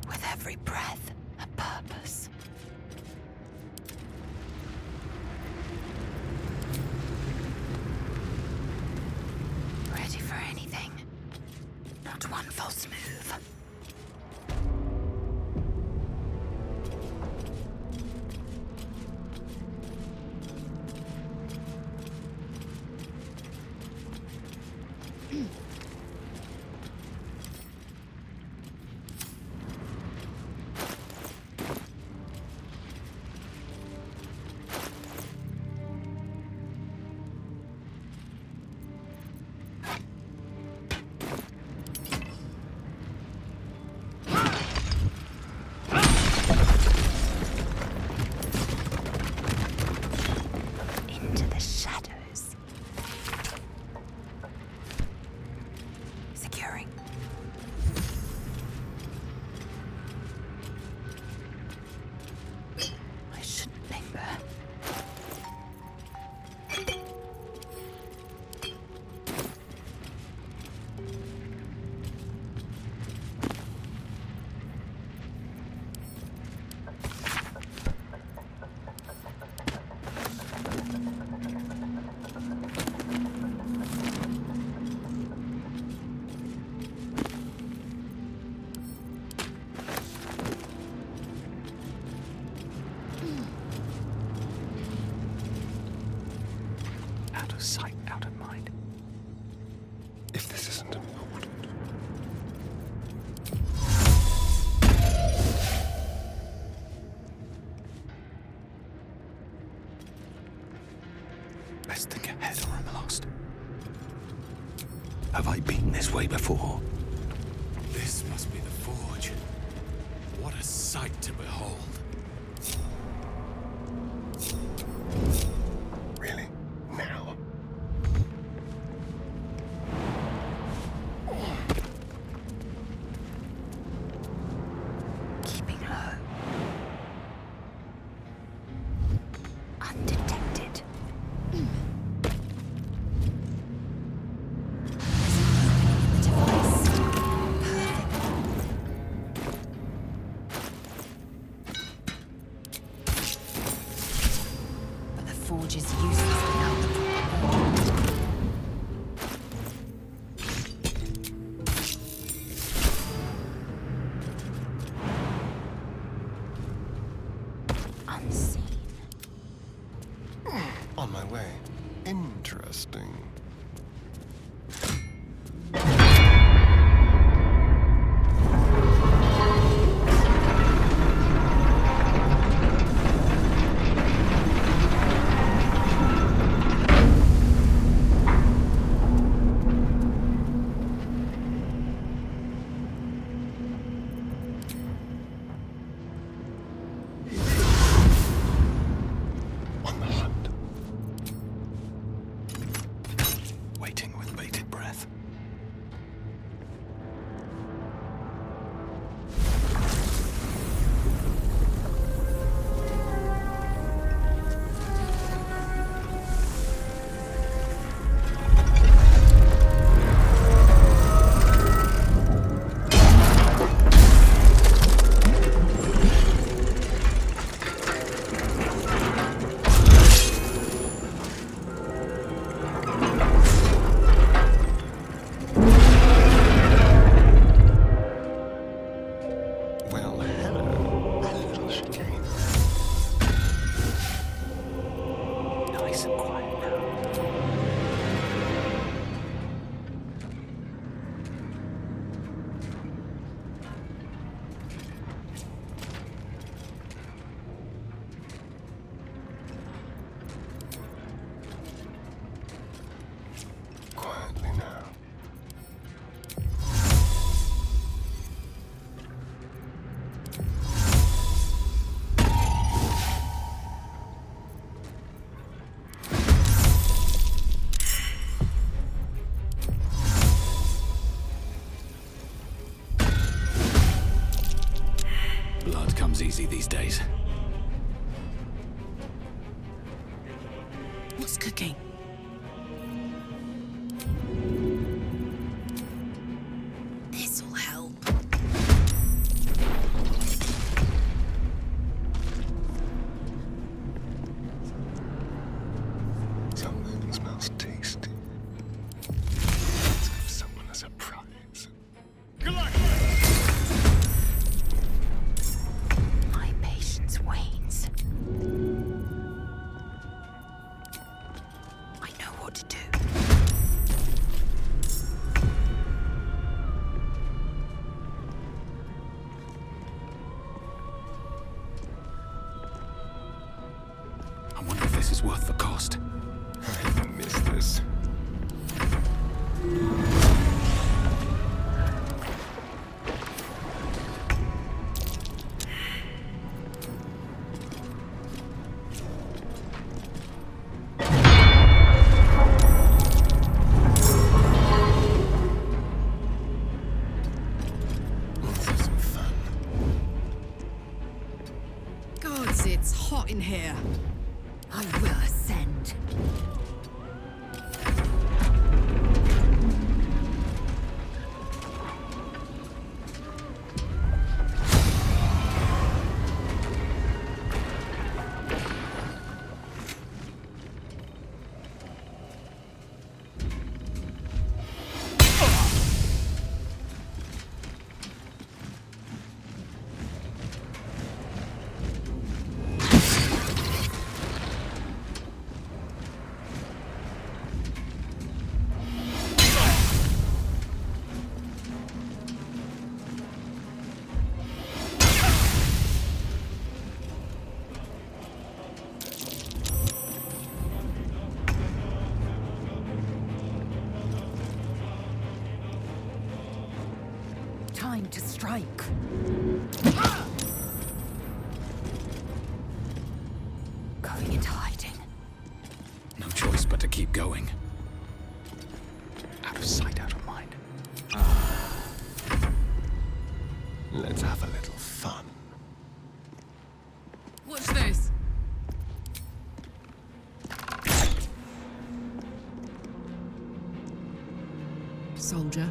[SPEAKER 9] With every breath, a purpose. Ready for anything. Not one false move. Into the shadows. Securing. I shouldn't linger.
[SPEAKER 6] Out of sight, out of mind. If this isn't important. Best think ahead or I'm lost.
[SPEAKER 7] Have I been this way before?
[SPEAKER 3] This must be the forge. What a sight to behold.
[SPEAKER 6] Really? Now?
[SPEAKER 9] Keeping low. Undetected. There's an opening in the device. Perfect. But the forge is useless without the proper order. Unseen.
[SPEAKER 5] On my way. Interesting.
[SPEAKER 6] Waiting with bated breath.
[SPEAKER 5] breath.
[SPEAKER 6] Blood comes easy these days.
[SPEAKER 21] What's cooking? This'll help.
[SPEAKER 5] Something smells tasty. Let's give someone a surprise.
[SPEAKER 18] My patience wanes. I know what to do.
[SPEAKER 6] I wonder if this is worth the cost.
[SPEAKER 5] I miss this. Let's have some fun.
[SPEAKER 2] Gods, it's hot in here.
[SPEAKER 21] I will ascend. Time to strike. Going into hiding.
[SPEAKER 6] No choice but to keep going.
[SPEAKER 5] Out of sight, out of mind. Let's have a little fun.
[SPEAKER 2] What's this? Soldier.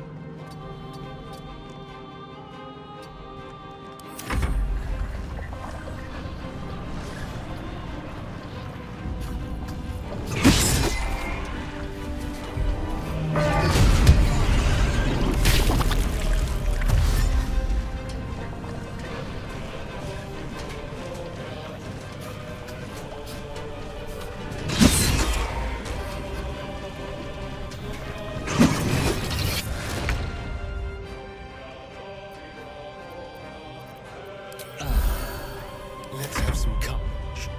[SPEAKER 5] Let's have some courage.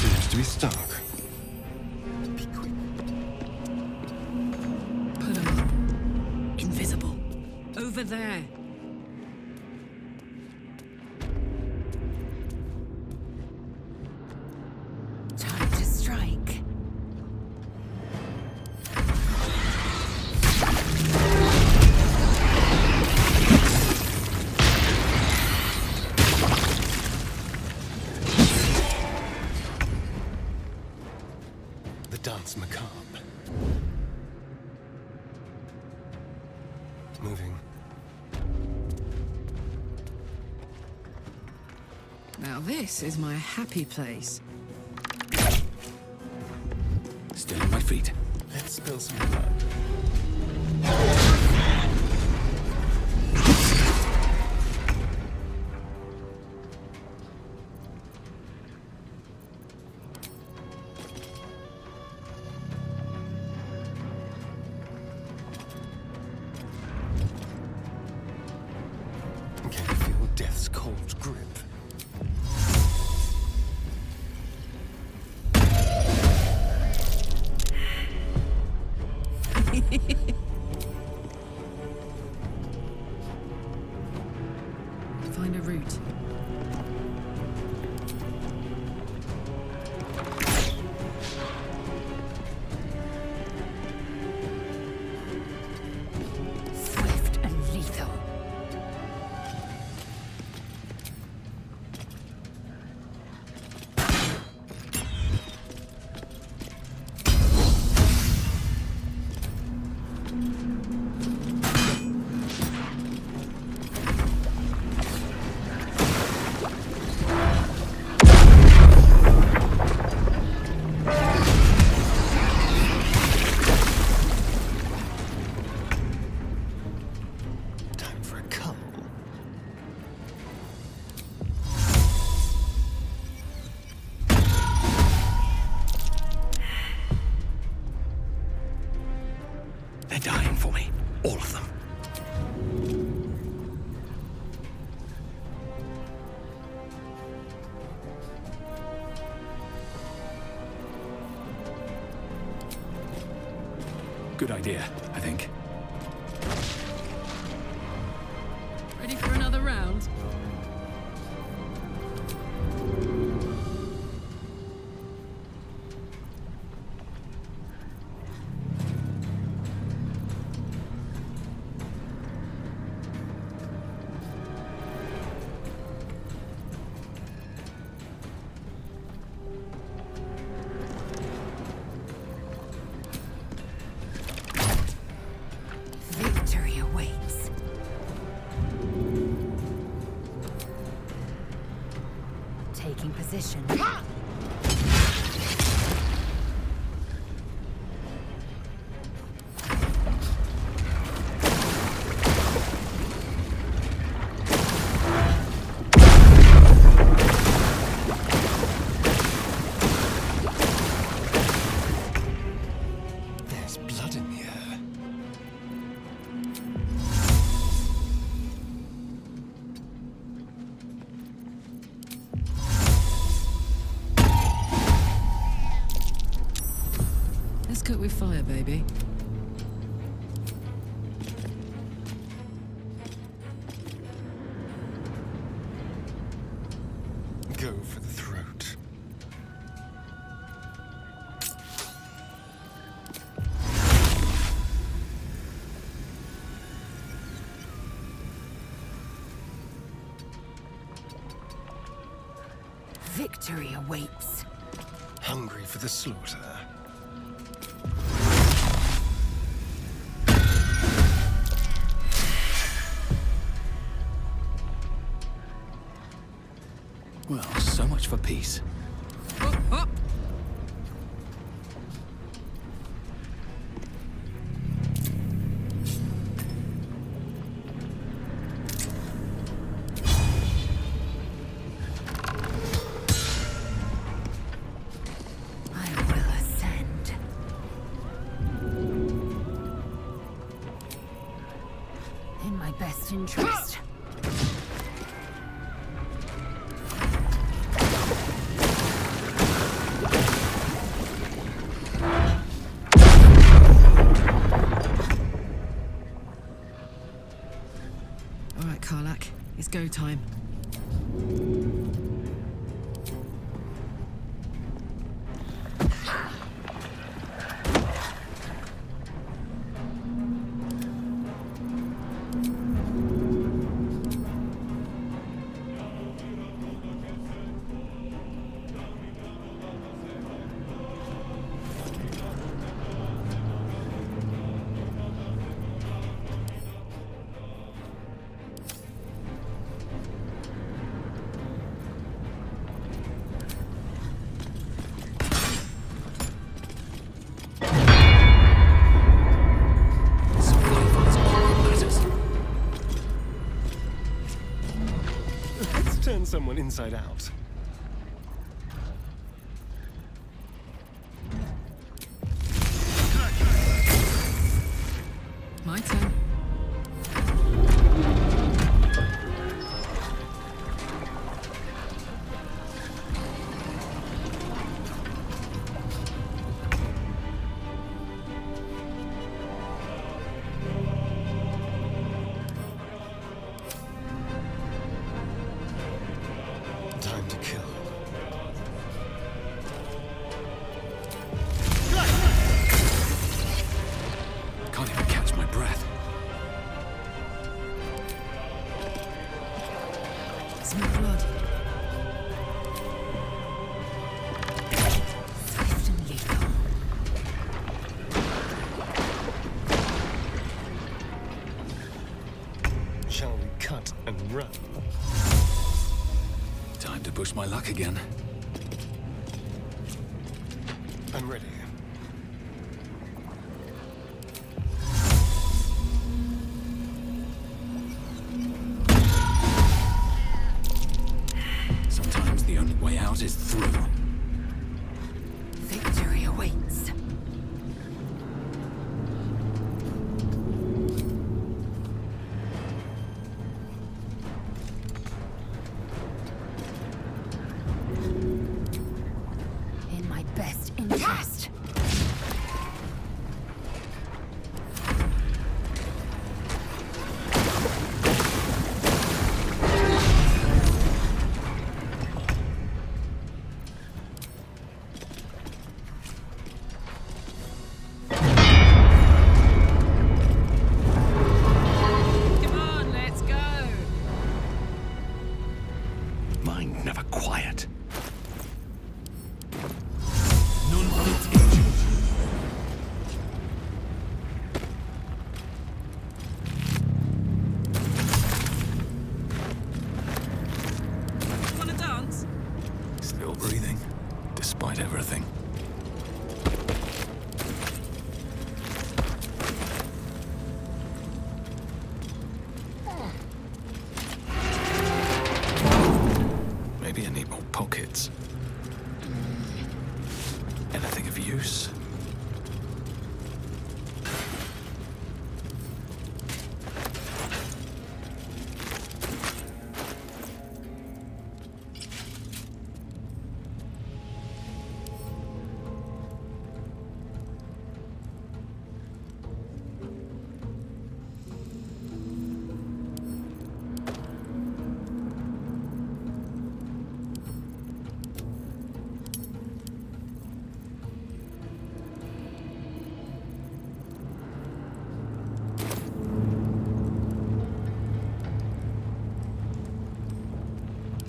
[SPEAKER 5] Seems to be stuck.
[SPEAKER 21] over there.
[SPEAKER 18] Time to strike.
[SPEAKER 5] The dance macabre. Moving.
[SPEAKER 2] Now this is my happy place.
[SPEAKER 6] Still on my feet.
[SPEAKER 5] Let's spill some blood. Can you feel death's cold grip?
[SPEAKER 2] Find a route.
[SPEAKER 18] Swift and lethal.
[SPEAKER 5] Time for a cuddle.
[SPEAKER 7] They're dying for me. All of them.
[SPEAKER 6] Good idea, I think.
[SPEAKER 2] Ready for another round?
[SPEAKER 18] Victory awaits. Taking position.
[SPEAKER 5] There's blood in the air.
[SPEAKER 2] Let's cook with fire, baby.
[SPEAKER 5] Go for the throat.
[SPEAKER 18] Victory awaits.
[SPEAKER 5] Hungry for the slaughter.
[SPEAKER 6] Well, so much for peace.
[SPEAKER 2] Up, up.
[SPEAKER 18] I will ascend. In my best interest.
[SPEAKER 2] time.
[SPEAKER 5] Turn someone inside out.
[SPEAKER 2] My turn.
[SPEAKER 5] Time to kill.
[SPEAKER 6] Can't even catch my breath.
[SPEAKER 2] Smell blood. Swift and lethal.
[SPEAKER 5] Shall we cut and run?
[SPEAKER 6] Time to push my luck again.
[SPEAKER 5] I'm ready.
[SPEAKER 6] Sometimes the only way out is through.
[SPEAKER 2] Victory awaits. In my best interest. Come on, let's go.
[SPEAKER 7] Mind never quiet.
[SPEAKER 1] None fit agent.
[SPEAKER 2] Wanna dance?
[SPEAKER 6] Still breathing, despite everything. Maybe I need more pockets. Anything of use?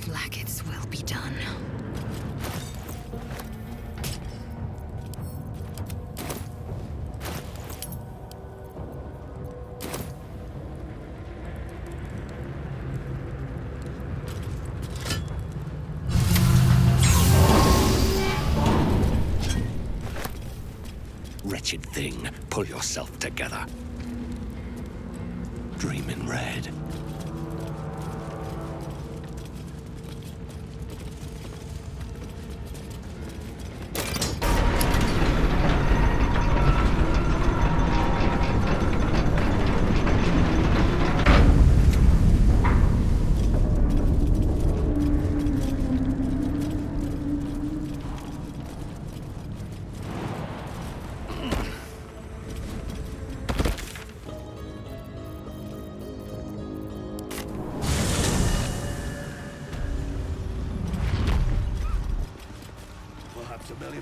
[SPEAKER 2] Blackets will be done.
[SPEAKER 7] Wretched thing, pull yourself together. Dream in red.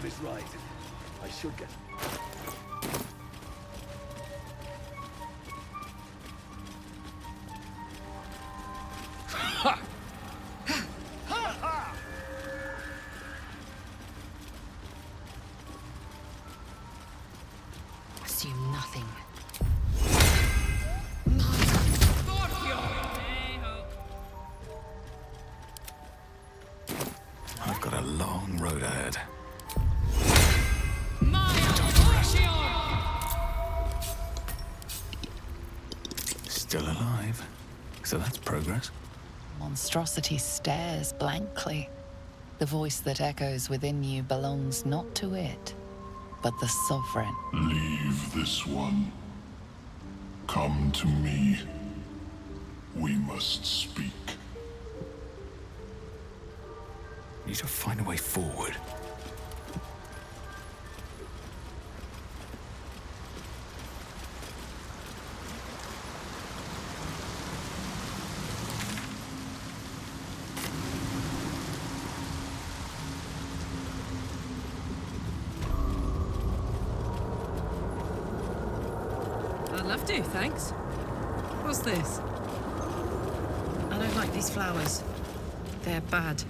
[SPEAKER 7] time is right, I should get...
[SPEAKER 2] Assume nothing.
[SPEAKER 6] I've got a long road ahead. Still alive, so that's progress.
[SPEAKER 9] Monstrosity stares blankly. The voice that echoes within you belongs not to it, but the Sovereign.
[SPEAKER 12] Leave this one. Come to me. We must speak.
[SPEAKER 6] Need to find a way forward.
[SPEAKER 2] I'd love to, thanks. What's this? I don't like these flowers. They're bad.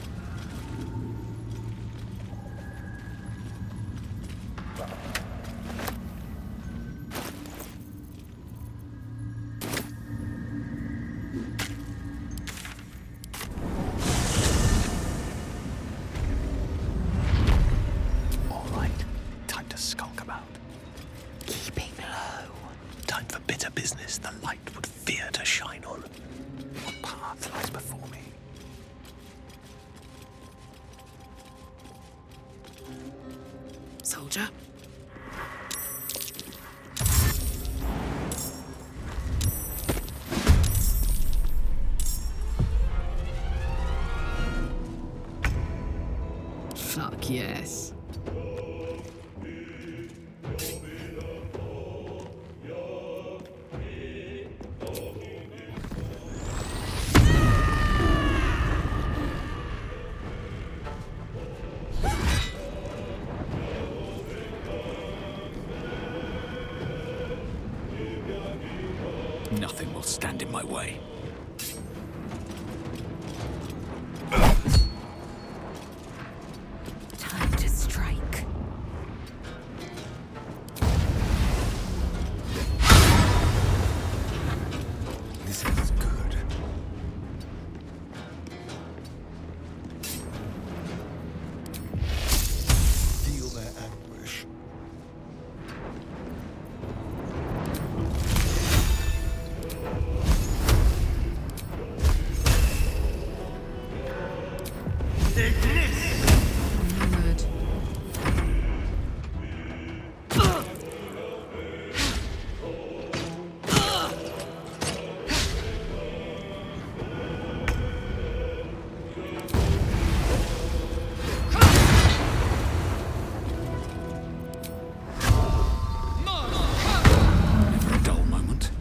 [SPEAKER 7] All right, time to skulk about. Keeping low. Time for bitter business the light would fear to shine on. What path lies before me?
[SPEAKER 2] Soldier? Fuck yes.
[SPEAKER 6] Nothing will stand in my way.
[SPEAKER 2] Time to strike.
[SPEAKER 6] This is good.
[SPEAKER 5] Feel their anguish.
[SPEAKER 2] Onward.
[SPEAKER 6] Never a dull moment.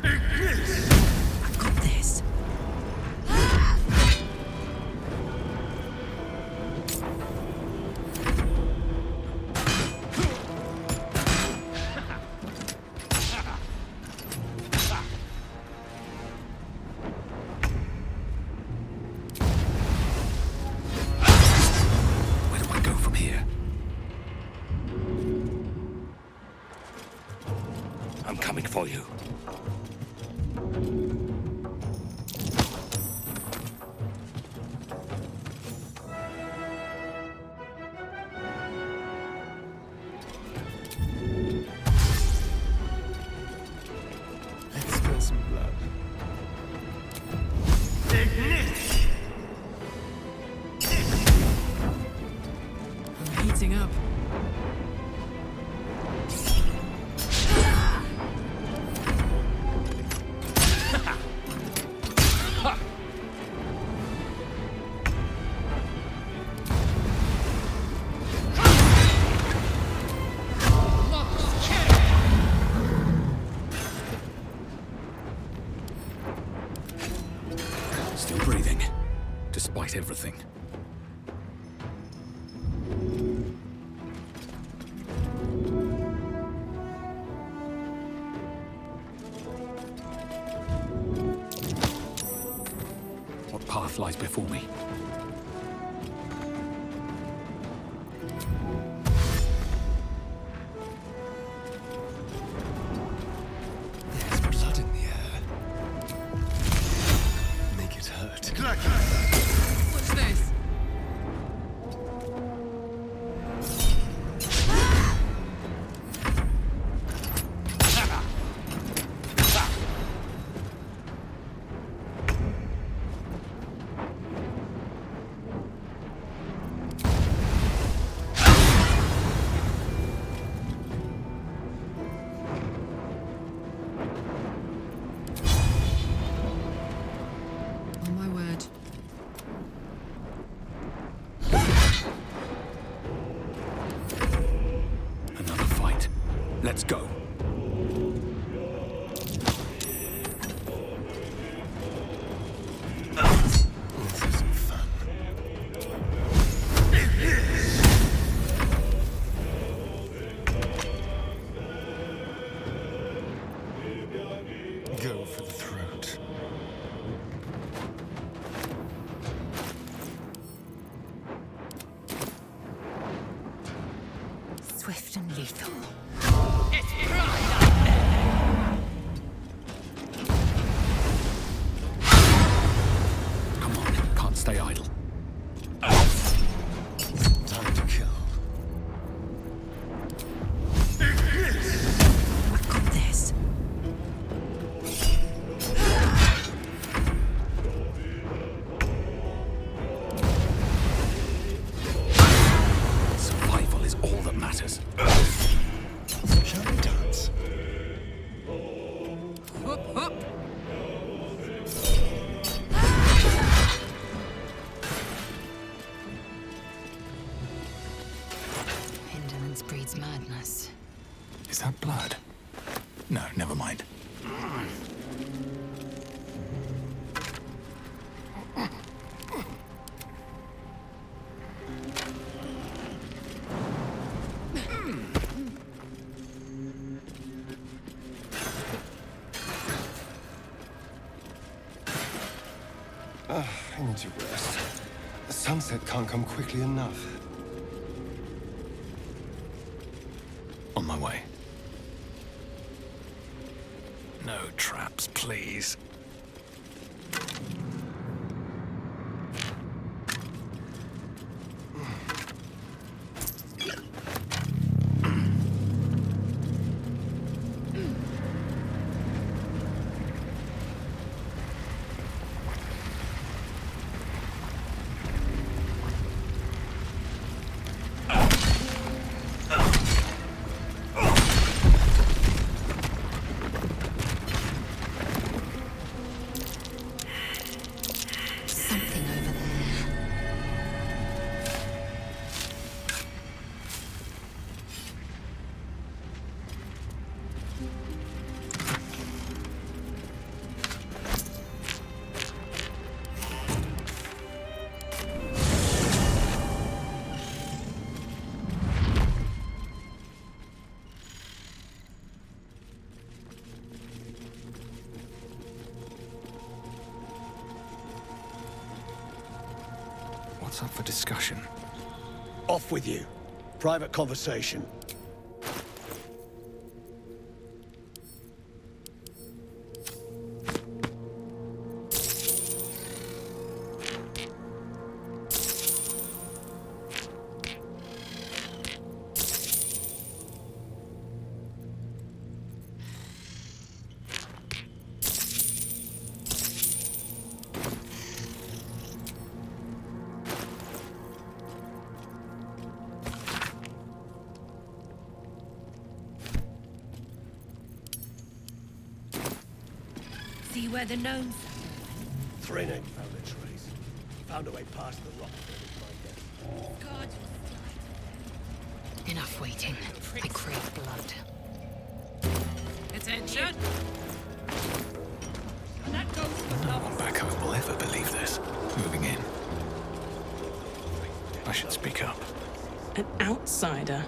[SPEAKER 2] I got this.
[SPEAKER 6] Where do I go from here?
[SPEAKER 8] I'm coming for you.
[SPEAKER 5] Let's spill some blood.
[SPEAKER 2] I'm heating up.
[SPEAKER 6] Still breathing, despite everything. What path lies before me?
[SPEAKER 5] There's blood in the air. Make it hurt.
[SPEAKER 2] What's this? Oh my word.
[SPEAKER 6] Another fight. Let's go.
[SPEAKER 5] This isn't fun. Go for the throat.
[SPEAKER 18] Swift and lethal.
[SPEAKER 6] Come on, can't stay idle.
[SPEAKER 5] Time to kill.
[SPEAKER 18] I got this.
[SPEAKER 6] Survival is all that matters.
[SPEAKER 5] Shall we dance?
[SPEAKER 2] Whoop, whoop.
[SPEAKER 18] Indolence breeds madness.
[SPEAKER 6] Is that blood? No, never mind.
[SPEAKER 5] I need to rest. The sunset can't come quickly enough.
[SPEAKER 6] On my way. No traps, please.
[SPEAKER 18] Something over there.
[SPEAKER 6] What's up for discussion?
[SPEAKER 7] Off with you. Private conversation.
[SPEAKER 21] See where the gnomes
[SPEAKER 7] Thrin ain't found a trace. Found a way past the rock.
[SPEAKER 21] God.
[SPEAKER 18] Enough waiting. I crave blood.
[SPEAKER 2] Attention.
[SPEAKER 6] No one back home will ever believe this. should speak up.
[SPEAKER 21] An outsider.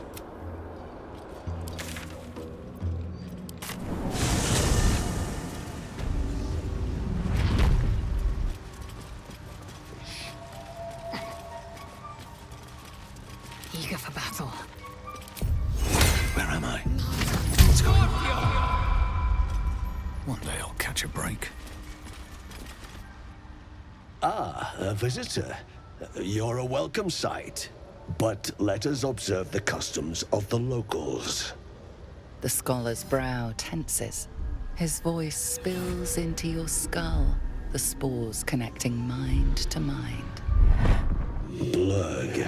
[SPEAKER 9] Eager for battle.
[SPEAKER 6] Where am I? What's going on? One day I'll catch a break.
[SPEAKER 7] Ah, a visitor. You're a welcome sight. But let us observe the customs of the locals.
[SPEAKER 9] The scholar's brow tenses. His voice spills into your skull, the spores connecting mind to mind.
[SPEAKER 7] Blurg,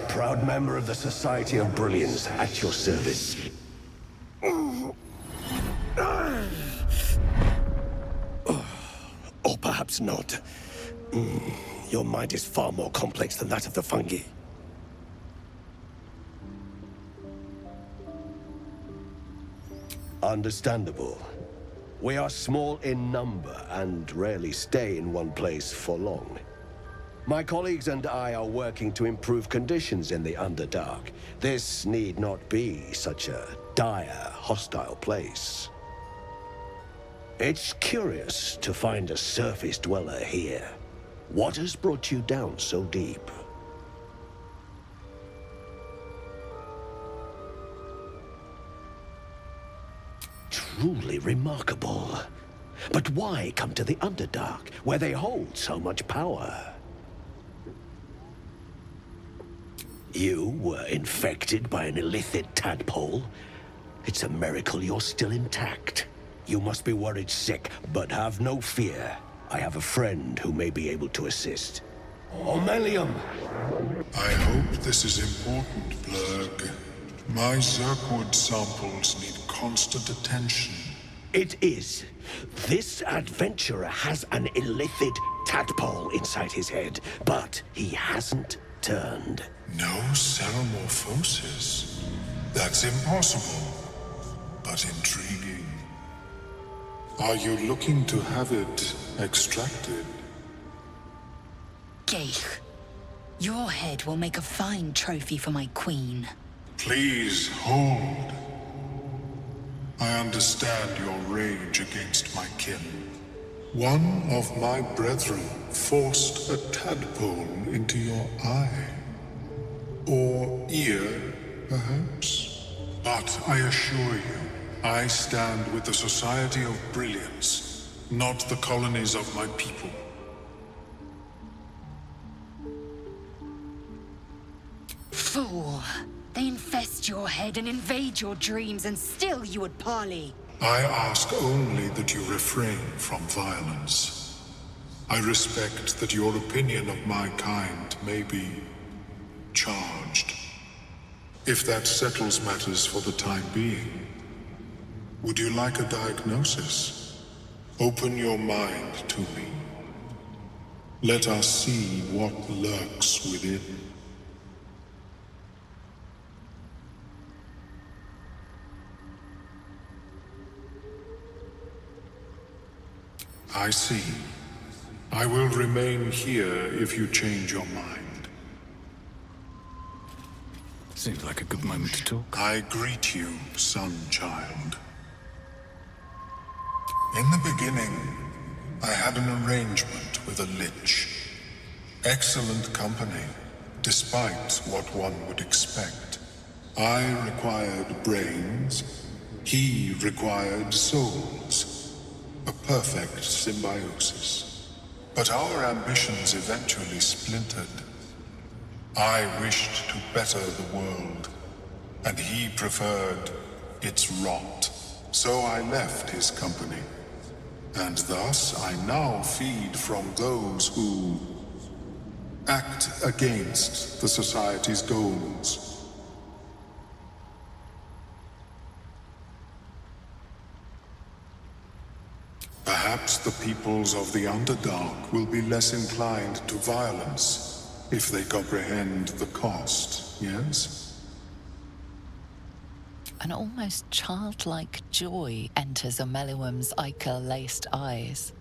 [SPEAKER 7] proud member of the Society of Brilliance, at your service. Or perhaps not. Your mind is far more complex than that of the fungi. Understandable. We are small in number and rarely stay in one place for long. My colleagues and I are working to improve conditions in the Underdark. This need not be such a dire, hostile place. It's curious to find a surface dweller here. What has brought you down so deep? Truly remarkable. But why come to the Underdark, where they hold so much power? You were infected by an illithid tadpole? It's a miracle you're still intact. You must be worried sick, but have no fear. I have a friend who may be able to assist. Omelium!
[SPEAKER 12] I hope this is important, Blurg. My Zerkwood samples need constant attention.
[SPEAKER 7] It is. This adventurer has an illithid tadpole inside his head, but he hasn't turned.
[SPEAKER 12] No ceremorphosis. That's impossible, but intriguing. Are you looking to have it extracted?
[SPEAKER 18] Geich, your head will make a fine trophy for my queen.
[SPEAKER 12] Please hold. I understand your rage against my kin. One of my brethren forced a tadpole into your eye. Or ear, perhaps? But I assure you, I stand with the Society of Brilliance, not the colonies of my people.
[SPEAKER 18] Fool! They infest your head and invade your dreams, and still you would parley.
[SPEAKER 12] I ask only that you refrain from violence. I respect that your opinion of my kind may be charged. If that settles matters for the time being, would you like a diagnosis? Open your mind to me. Let us see what lurks within. I see. I will remain here if you change your mind.
[SPEAKER 6] Seems like a good moment to talk.
[SPEAKER 12] I greet you, son-child. In the beginning, I had an arrangement with a lich. Excellent company, despite what one would expect. I required brains, he required souls. A perfect symbiosis. But our ambitions eventually splintered. I wished to better the world, and he preferred its rot. So I left his company. And thus I now feed from those who act against the Society's goals. Perhaps the peoples of the Underdark will be less inclined to violence if they comprehend the cost, yes?
[SPEAKER 9] An almost childlike joy enters Omelium's ichor-laced eyes.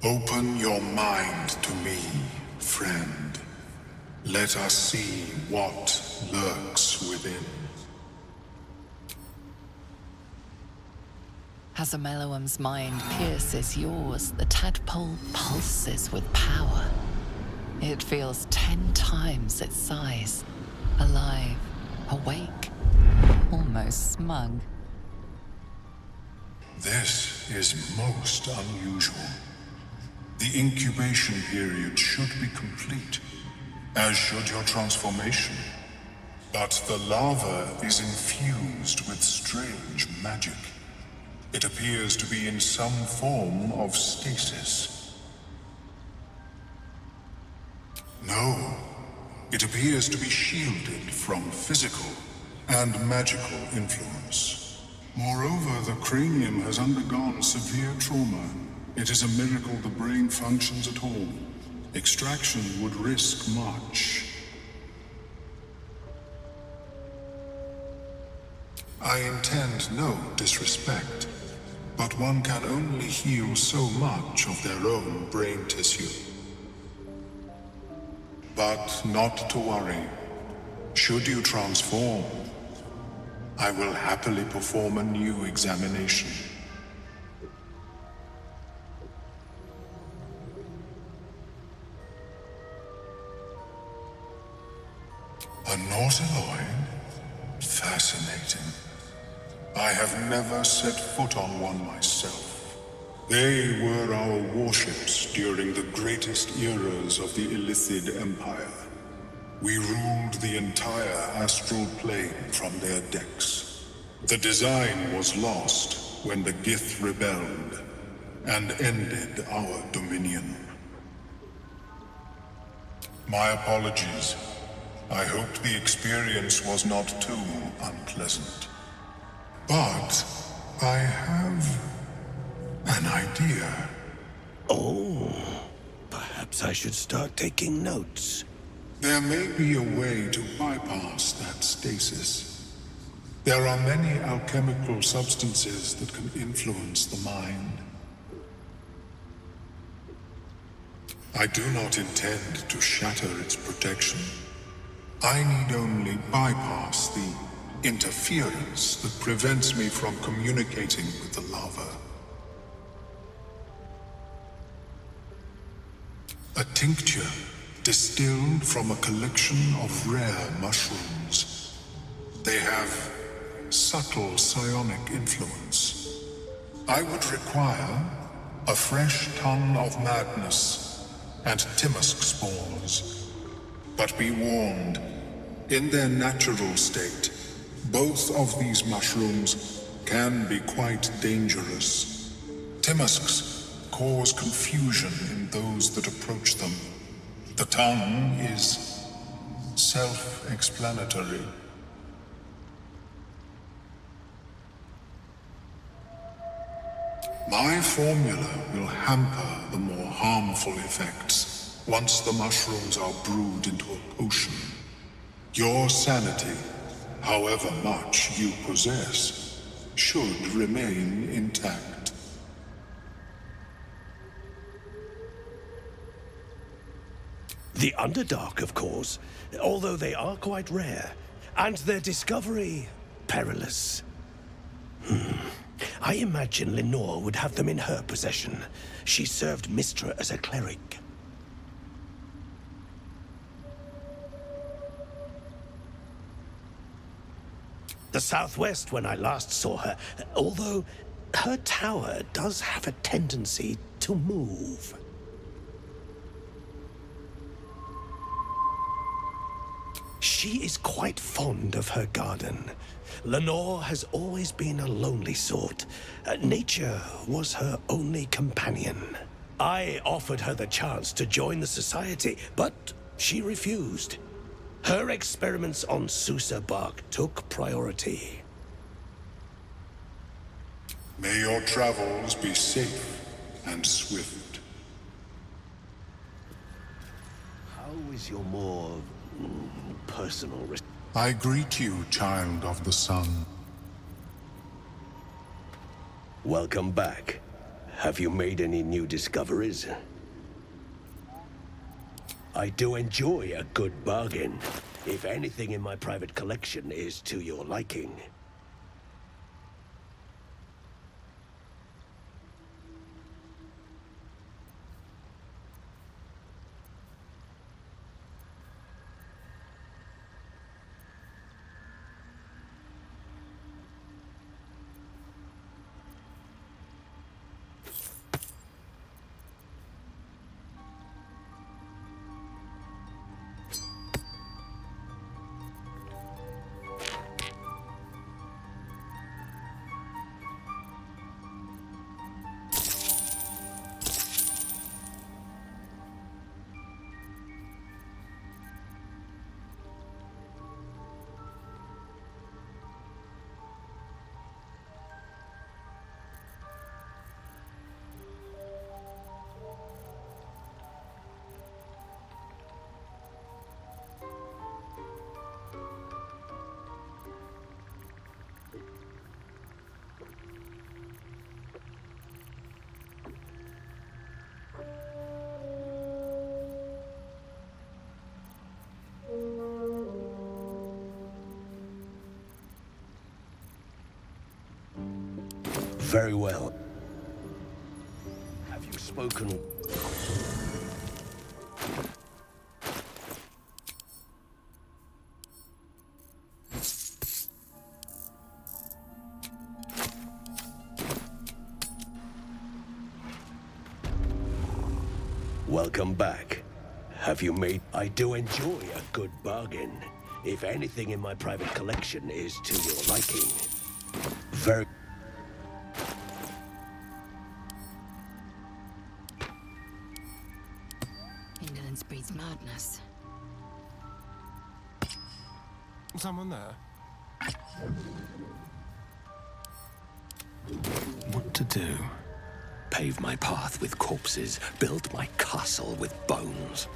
[SPEAKER 12] Open your mind to me, friend. Let us see what lurks within.
[SPEAKER 9] As a Meloam's mind pierces yours, the tadpole pulses with power. It feels 10 times its size. Alive, awake, almost smug.
[SPEAKER 12] This is most unusual. The incubation period should be complete, as should your transformation. But the larva is infused with strange magic. It appears to be in some form of stasis. No, it appears to be shielded from physical and magical influence. Moreover, the cranium has undergone severe trauma. It is a miracle the brain functions at all. Extraction would risk much. I intend no disrespect, but one can only heal so much of their own brain tissue. But not to worry. Should you transform, I will happily perform a new examination. A Nautiloid? Fascinating. I have never set foot on one myself. They were our warships during the greatest eras of the Illithid Empire. We ruled the entire astral plane from their decks. The design was lost when the Gith rebelled and ended our dominion. My apologies. I hoped the experience was not too unpleasant. But I have an idea.
[SPEAKER 7] Oh, perhaps I should start taking notes.
[SPEAKER 12] There may be a way to bypass that stasis. There are many alchemical substances that can influence the mind. I do not intend to shatter its protection. I need only bypass the interference that prevents me from communicating with the larva. A tincture distilled from a collection of rare mushrooms. They have subtle psionic influence. I would require a fresh ton of madness and Timosk spores. But be warned, in their natural state, both of these mushrooms can be quite dangerous. Timosks cause confusion in those that approach them. The tongue is self-explanatory. My formula will hamper the more harmful effects once the mushrooms are brewed into a potion. Your sanity, however much you possess, should remain intact.
[SPEAKER 7] The Underdark, of course, although they are quite rare, and their discovery perilous. I imagine Lenore would have them in her possession. She served Mistra as a cleric. The southwest when I last saw her, although her tower does have a tendency to move. She is quite fond of her garden. Lenore has always been a lonely sort. Nature was her only companion. I offered her the chance to join the society, but she refused. Her experiments on Susa bark took priority.
[SPEAKER 12] May your travels be safe and swift.
[SPEAKER 7] How is your more personal
[SPEAKER 12] I greet you, child of the sun.
[SPEAKER 7] Welcome back. Have you made any new discoveries? I do enjoy a good bargain, if anything in my private collection is to your liking. Very well. Have you spoken? Welcome back. Have you made? I do enjoy a good bargain, if anything in my private collection is to your liking. Very.
[SPEAKER 18] Indolence breeds madness.
[SPEAKER 5] Someone there?
[SPEAKER 6] What to do?
[SPEAKER 7] Pave my path with corpses, build my castle with bones.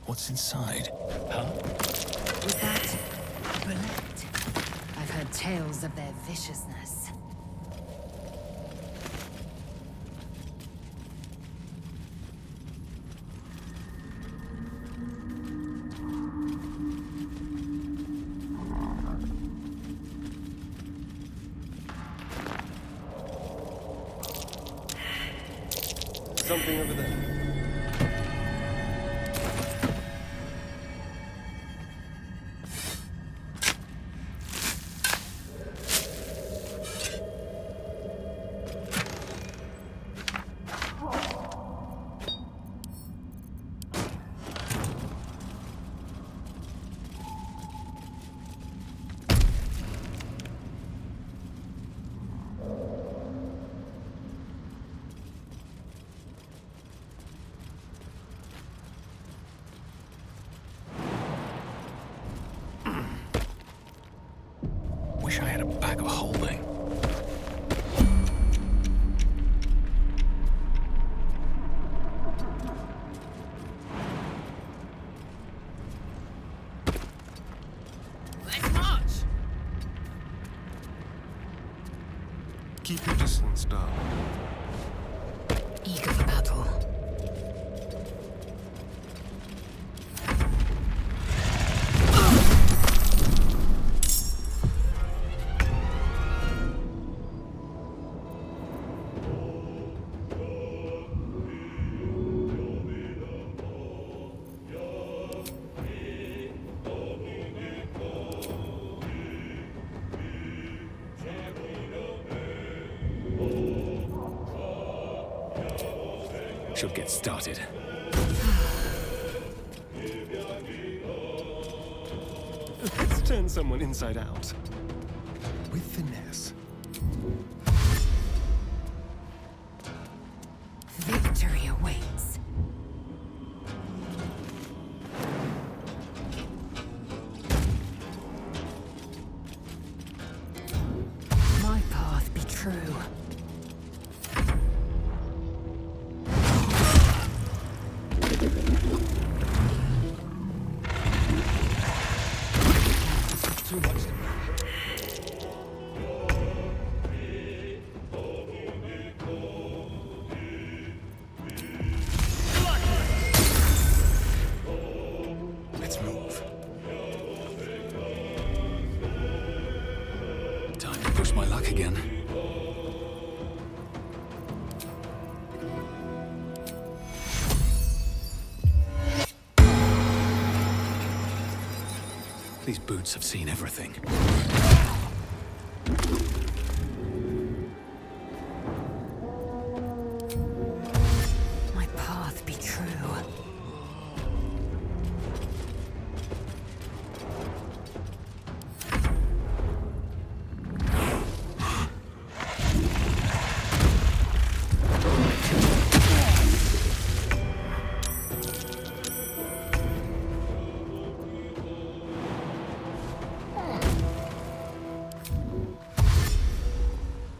[SPEAKER 6] What's inside? Huh?
[SPEAKER 18] Was that a bullet? I've heard tales of their viciousness.
[SPEAKER 5] Something over there.
[SPEAKER 6] Wish I had a bag of holding.
[SPEAKER 2] Let's march!
[SPEAKER 5] Keep your distance, darling.
[SPEAKER 18] Eager for battle.
[SPEAKER 1] Should get started.
[SPEAKER 5] Let's turn someone inside out. With finesse.
[SPEAKER 18] Victory awaits. My path be true.
[SPEAKER 6] These boots have seen everything.
[SPEAKER 18] My path be true.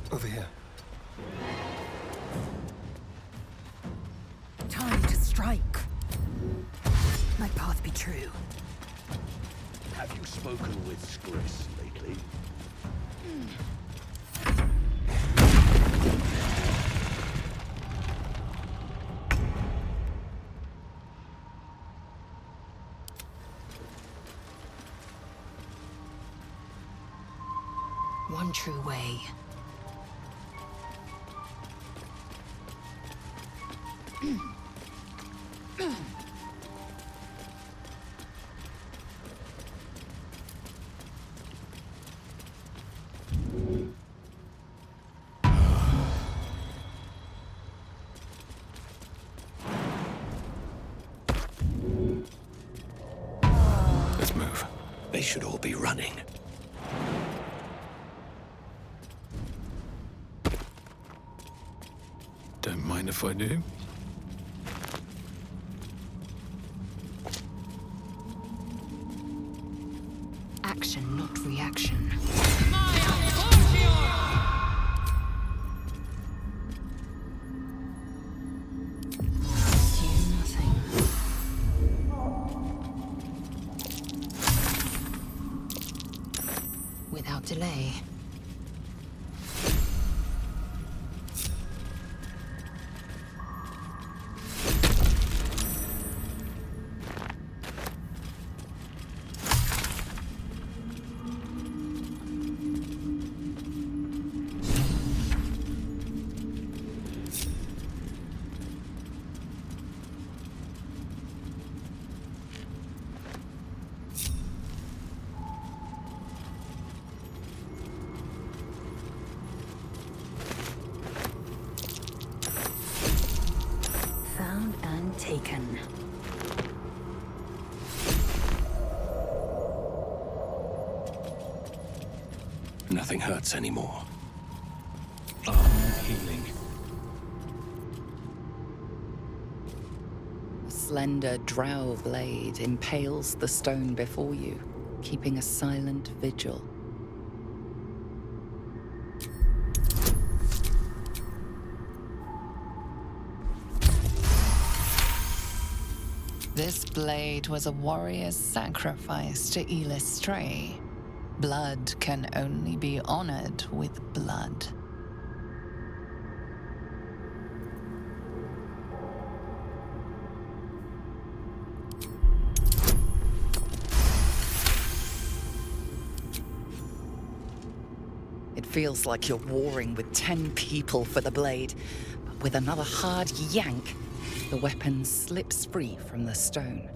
[SPEAKER 5] Over here.
[SPEAKER 18] Time to strike. My path be true.
[SPEAKER 7] Have you spoken with Skris lately?
[SPEAKER 18] One true way.
[SPEAKER 6] Let's move.
[SPEAKER 7] They should all be running.
[SPEAKER 6] Don't mind if I do.
[SPEAKER 18] Action, not reaction. Assume nothing. Without delay. Found and taken.
[SPEAKER 7] Nothing hurts anymore.
[SPEAKER 6] Healing.
[SPEAKER 9] A slender drow blade impales the stone before you, keeping a silent vigil. This blade was a warrior's sacrifice to Elis Stray. Blood can only be honored with blood. It feels like you're warring with 10 people for the blade, but with another hard yank, the weapon slips free from the stone.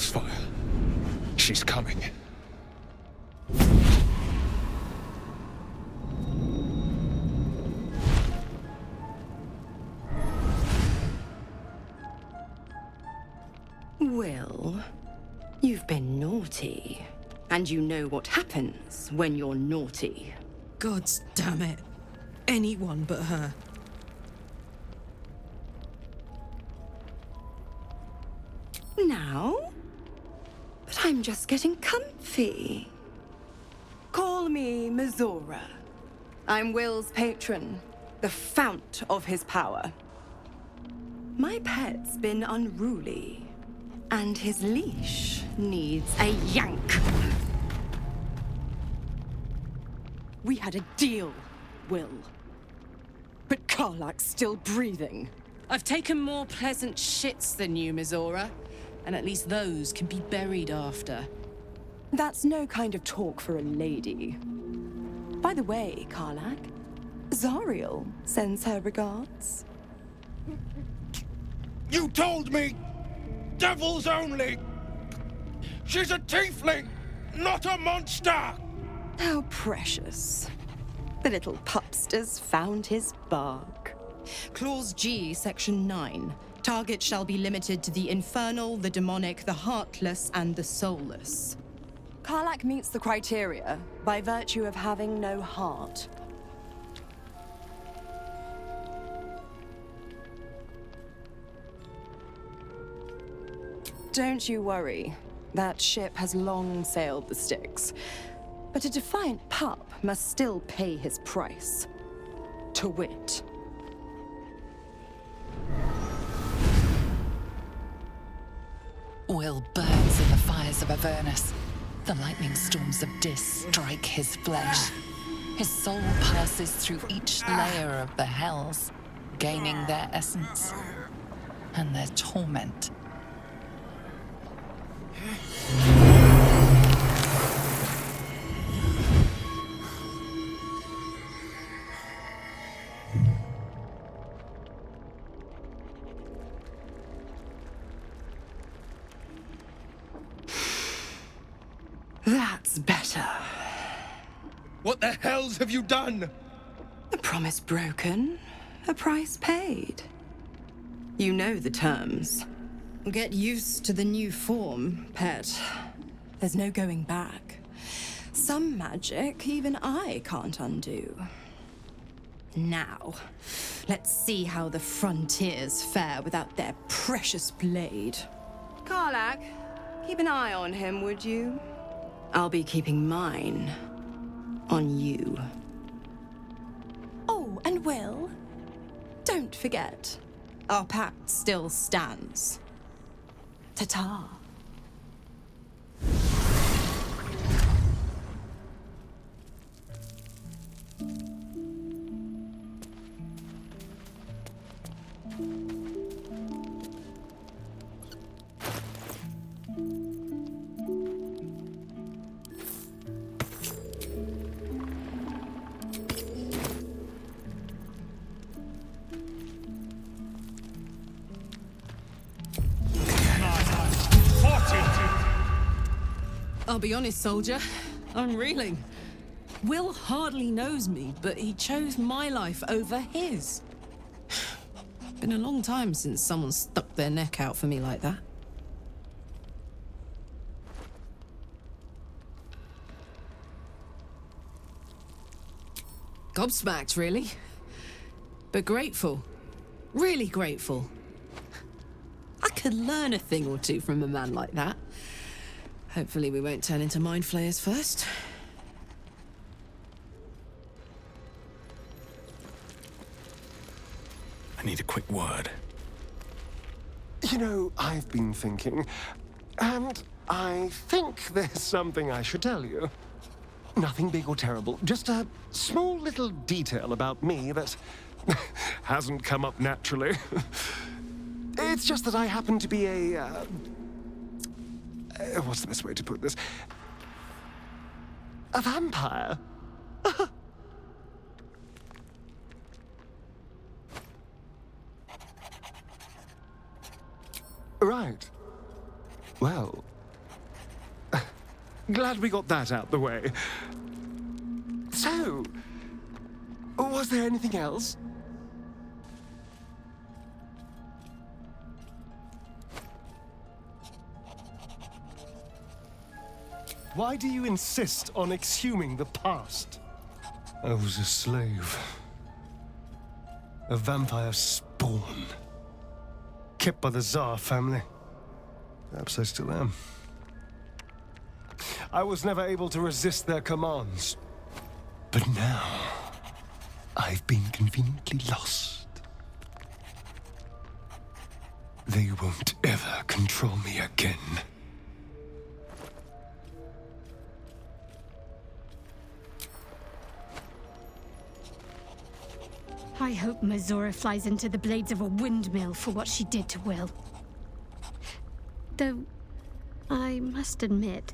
[SPEAKER 11] fire. She's coming.
[SPEAKER 10] Well, you've been naughty. And you know what happens when you're naughty.
[SPEAKER 2] Gods damn it. Anyone but her.
[SPEAKER 10] Now? But I'm just getting comfy. Call me Mizora. I'm Will's patron, the fount of his power. My pet's been unruly, and his leash needs a yank. We had a deal, Will. But Karlak's still breathing.
[SPEAKER 2] I've taken more pleasant shits than you, Mizora. And at least those can be buried after.
[SPEAKER 10] That's no kind of talk for a lady. By the way, Karlak, Zariel sends her regards.
[SPEAKER 11] You told me! Devils only! She's a tiefling, not a monster!
[SPEAKER 10] How precious. The little pupster's found his bark. Clause G, Section 9. Target shall be limited to the infernal, the demonic, the heartless, and the soulless. Karlak meets the criteria by virtue of having no heart. Don't you worry. That ship has long sailed the Styx. But a defiant pup must still pay his price. To wit.
[SPEAKER 9] Will burns in the fires of Avernus. The lightning storms of Dis strike his flesh. His soul passes through each layer of the hells, gaining their essence and their torment.
[SPEAKER 10] That's better.
[SPEAKER 5] What the hells have you done?
[SPEAKER 10] A promise broken, a price paid. You know the terms. Get used to the new form, pet. There's no going back. Some magic even I can't undo. Now, let's see how the frontiers fare without their precious blade. Karlak, keep an eye on him, would you? I'll be keeping mine on you. Oh, and Will, don't forget, our pact still stands. Ta-ta.
[SPEAKER 2] I'll be honest, soldier. I'm reeling. Will hardly knows me, but he chose my life over his. Been a long time since someone stuck their neck out for me like that. Gobsmacked, really. But grateful. Really grateful. I could learn a thing or two from a man like that. Hopefully we won't turn into mind flayers first.
[SPEAKER 11] I need a quick word.
[SPEAKER 5] You know, I've been thinking, and I think there's something I should tell you. Nothing big or terrible, just a small little detail about me that hasn't come up naturally. It's just that I happen to be a, what's the best way to put this? A vampire. Right. Well, Glad we got that out the way. So, was there anything else? Why do you insist on exhuming the past? I was a slave. A vampire spawn. Kept by the Tsar family. Perhaps I still am. I was never able to resist their commands. But now, I've been conveniently lost. They won't ever control me again.
[SPEAKER 15] I hope Mazora flies into the blades of a windmill for what she did to Will. Though, I must admit,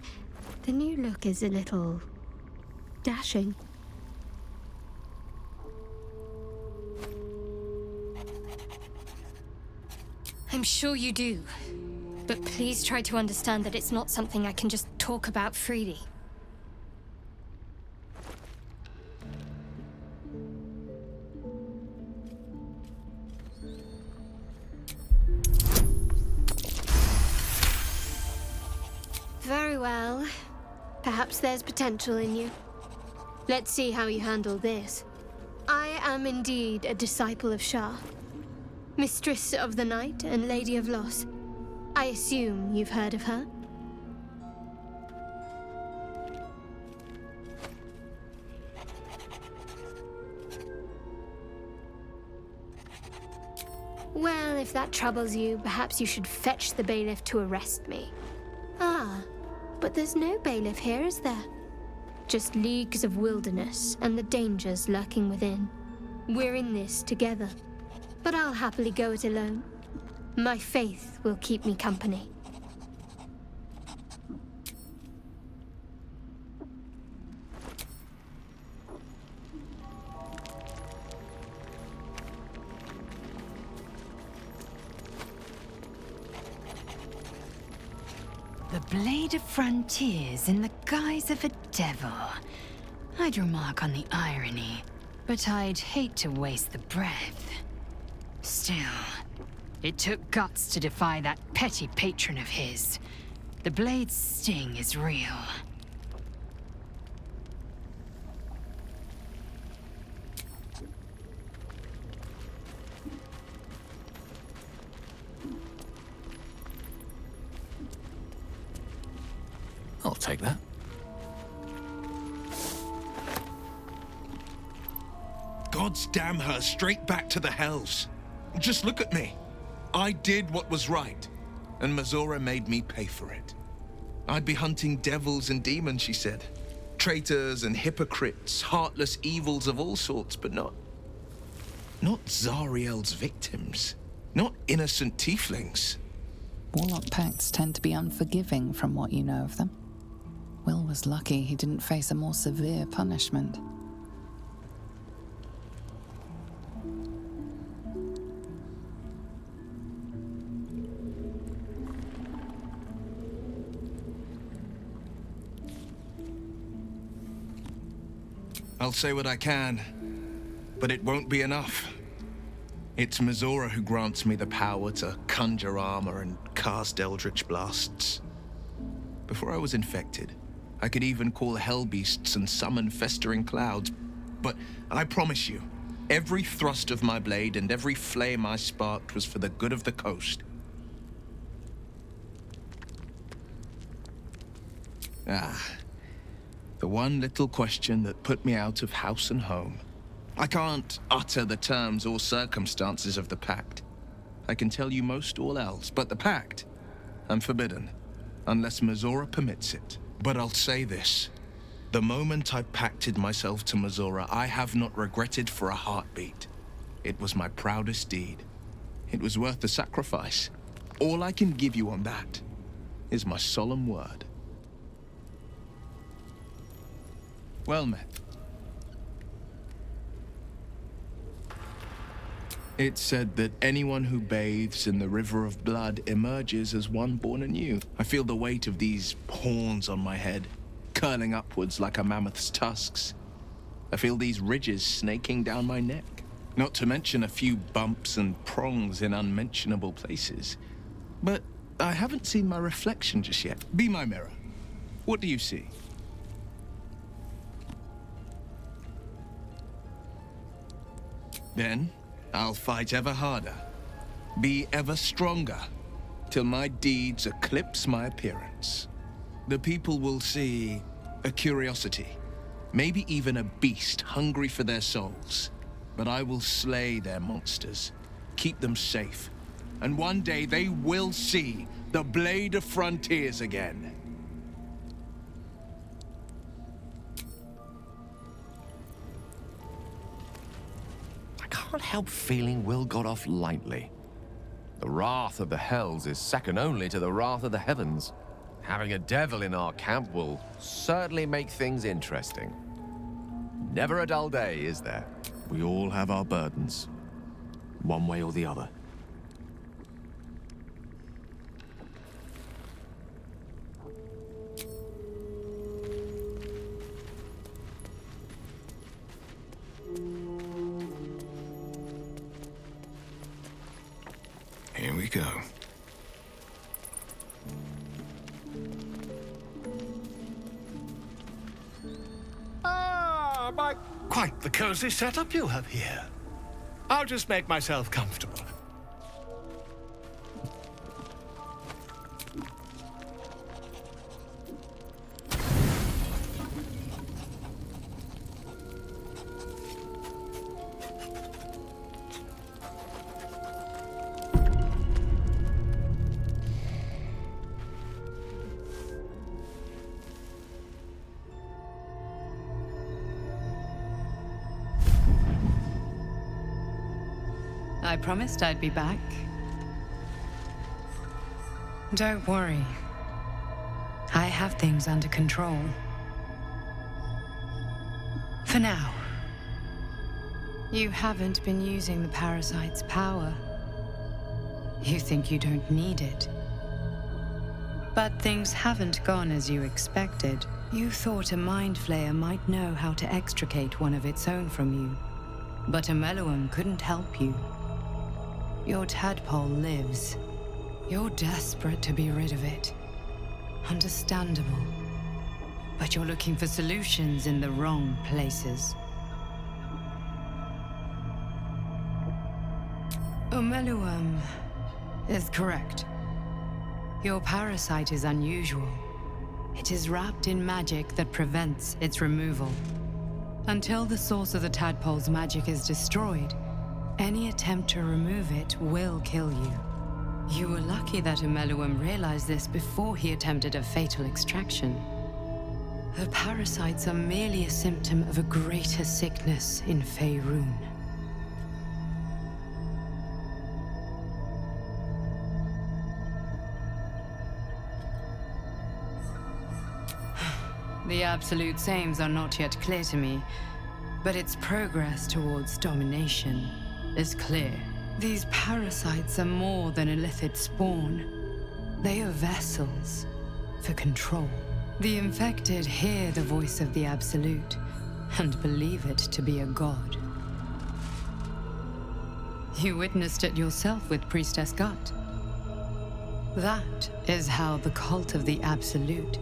[SPEAKER 15] the new look is a little dashing.
[SPEAKER 13] I'm sure you do. But please try to understand that it's not something I can just talk about freely. Very well. Perhaps there's potential in you. Let's see how you handle this. I am indeed a disciple of Shah. Mistress of the Night and Lady of Loss. I assume you've heard of her? Well, if that troubles you, perhaps you should fetch the bailiff to arrest me. Ah, but there's no bailiff here, is there? Just leagues of wilderness and the dangers lurking within. We're in this together. But I'll happily go it alone. My faith will keep me company.
[SPEAKER 9] The Blade of Frontiers in the guise of a devil. I'd remark on the irony, but I'd hate to waste the breath. Still, it took guts to defy that petty patron of his. The Blade's sting is real.
[SPEAKER 6] I'll take that.
[SPEAKER 22] God's damn her, straight back to the hells. Just look at me. I did what was right, and Mazora made me pay for it. I'd be hunting devils and demons, she said. Traitors and hypocrites, heartless evils of all sorts, but not Zariel's victims. Not innocent tieflings.
[SPEAKER 9] Warlock pacts tend to be unforgiving from what you know of them. Will was lucky he didn't face a more severe punishment.
[SPEAKER 22] I'll say what I can, but it won't be enough. It's Mazora who grants me the power to conjure armor and cast eldritch blasts. Before I was infected, I could even call hell beasts and summon festering clouds. But I promise you, every thrust of my blade and every flame I sparked was for the good of the coast. The one little question that put me out of house and home. I can't utter the terms or circumstances of the pact. I can tell you most all else, but the pact, I'm forbidden, unless Mazora permits it. But I'll say this. The moment I pacted myself to Mazora, I have not regretted for a heartbeat. It was my proudest deed. It was worth the sacrifice. All I can give you on that is my solemn word. Well met. It's said that anyone who bathes in the river of blood emerges as one born anew. I feel the weight of these horns on my head. curling upwards like a mammoth's tusks. I feel these ridges snaking down my neck. Not to mention a few bumps and prongs in unmentionable places. But I haven't seen my reflection just yet. Be my mirror. What do you see? Then, I'll fight ever harder, be ever stronger, till my deeds eclipse my appearance. The people will see a curiosity, maybe even a beast hungry for their souls. But I will slay their monsters, keep them safe, and one day they will see the Blade of Frontiers again.
[SPEAKER 4] I can't help feeling Will got off lightly. The wrath of the Hells is second only to the wrath of the heavens. Having a devil in our camp will certainly make things interesting. Never a dull day, is there? We all have our burdens, one way or the other.
[SPEAKER 6] Here we go.
[SPEAKER 11] Quite the cozy setup you have here. I'll just make myself comfortable.
[SPEAKER 16] I promised I'd be back. Don't worry. I have things under control. For now. You haven't been using the parasite's power. You think you don't need it. But things haven't gone as you expected. You thought a Mind Flayer might know how to extricate one of its own from you. But a Meluum couldn't help you. Your tadpole lives. You're desperate to be rid of it. Understandable. But you're looking for solutions in the wrong places. Meluum is correct. Your parasite is unusual. It is wrapped in magic that prevents its removal. Until the source of the tadpole's magic is destroyed, any attempt to remove it will kill you. You were lucky that Meluum realized this before he attempted a fatal extraction. The parasites are merely a symptom of a greater sickness in Faerun. The absolute aims are not yet clear to me, but its progress towards domination is clear. These parasites are more than illithid spawn. They are vessels for control. The infected hear the voice of the Absolute and believe it to be a god. You witnessed it yourself with Priestess Gut. That is how the cult of the Absolute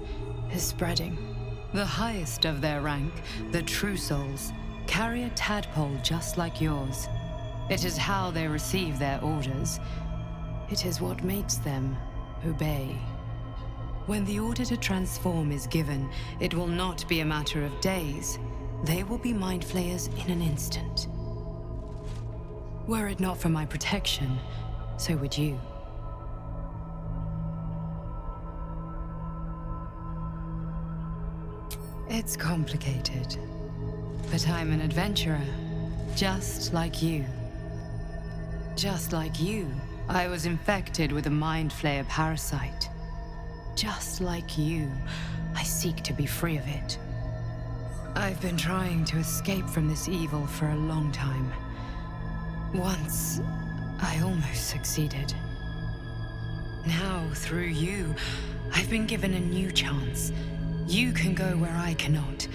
[SPEAKER 16] is spreading. The highest of their rank, the True Souls, carry a tadpole just like yours. It is how they receive their orders. It is what makes them obey. When the order to transform is given, it will not be a matter of days. They will be Mind Flayers in an instant. Were it not for my protection, so would you. It's complicated, but I'm an adventurer, just like you. Just like you, I was infected with a Mind Flayer parasite. Just like you, I seek to be free of it. I've been trying to escape from this evil for a long time. Once, I almost succeeded. Now, through you, I've been given a new chance, You can go where I cannot,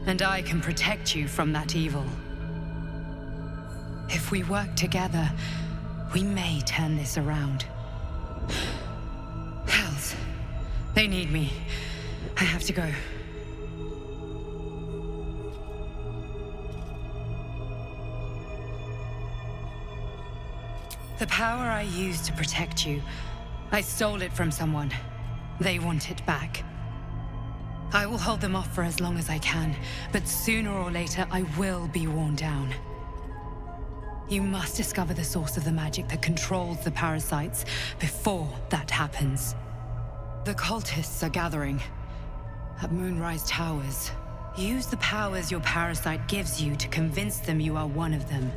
[SPEAKER 16] and I can protect you from that evil. If we work together, we may turn this around. Hells. They need me. I have to go. The power I used to protect you, I stole it from someone. They want it back. I will hold them off for as long as I can, but sooner or later I will be worn down. You must discover the source of the magic that controls the parasites before that happens. The cultists are gathering at Moonrise Towers. Use the powers your parasite gives you to convince them you are one of them.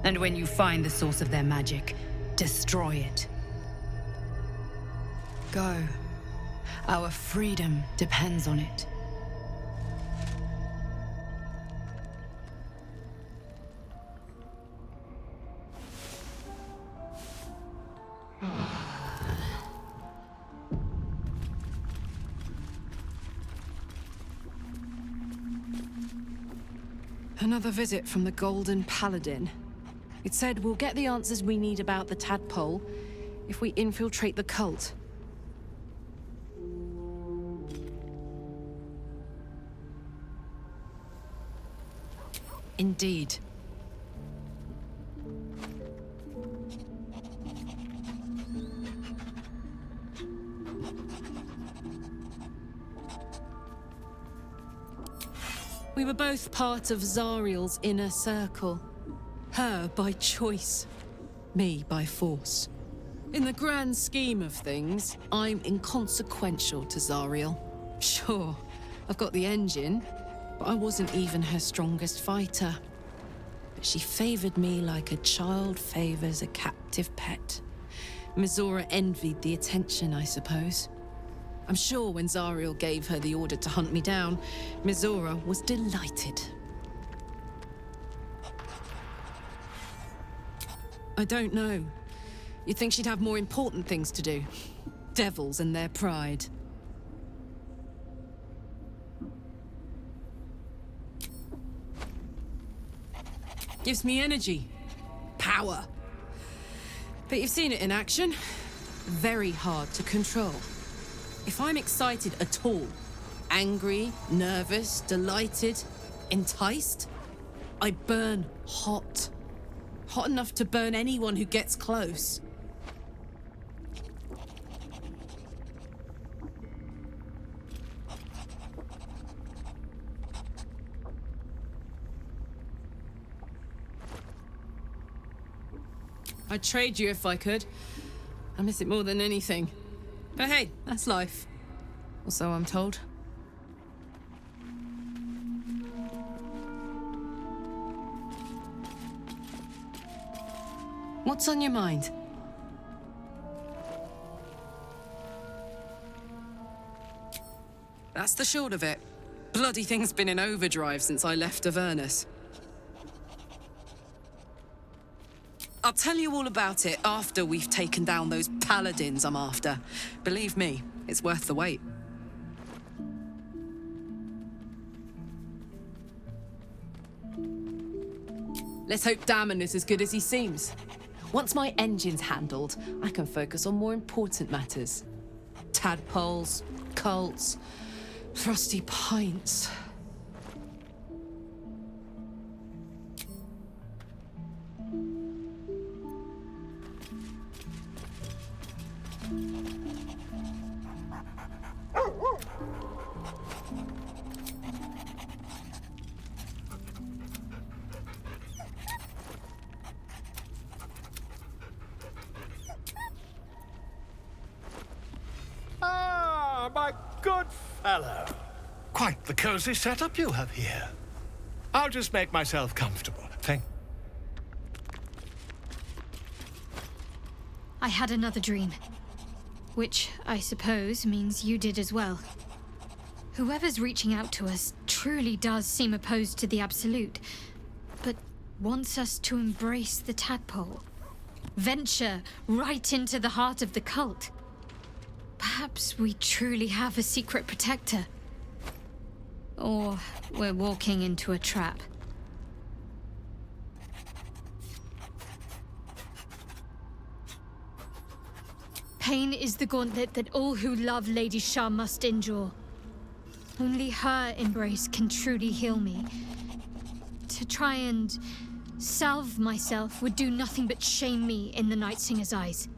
[SPEAKER 16] And when you find the source of their magic, destroy it. Go. Our freedom depends on it.
[SPEAKER 2] Another visit from the Golden Paladin. It said we'll get the answers we need about the tadpole if we infiltrate the cult. Indeed. We were both part of Zariel's inner circle. Her by choice, me by force. In the grand scheme of things, I'm inconsequential to Zariel. Sure, I've got the engine, but I wasn't even her strongest fighter. But she favored me like a child favors a captive pet. Mizora envied the attention, I suppose. I'm sure when Zariel gave her the order to hunt me down, Mizora was delighted. I don't know. You'd think she'd have more important things to do. Devils and their pride. Gives me energy. Power. But you've seen it in action. Very hard to control. If I'm excited at all, angry, nervous, delighted, enticed, I burn hot. Hot enough to burn anyone who gets close. I'd trade you if I could. I miss it more than anything. But hey, that's life. Or so I'm told. What's on your mind? That's the short of it. Bloody thing's been in overdrive since I left Avernus. I'll tell you all about it after we've taken down those paladins I'm after. Believe me, it's worth the wait. Let's hope Damon is as good as he seems. Once my engine's handled, I can focus on more important matters. Tadpoles, cults, frosty pints.
[SPEAKER 7] Ah, my good fellow. Quite the cozy setup you have here. I'll just make myself comfortable.
[SPEAKER 15] I had another dream. Which, I suppose, means you did as well. Whoever's reaching out to us truly does seem opposed to the Absolute, but wants us to embrace the tadpole. Venture right into the heart of the cult. Perhaps we truly have a secret protector. Or we're walking into a trap. Pain is the gauntlet that all who love Lady Shah must endure. Only her embrace can truly heal me. To try and salve myself would do nothing but shame me in the Night Singer's eyes.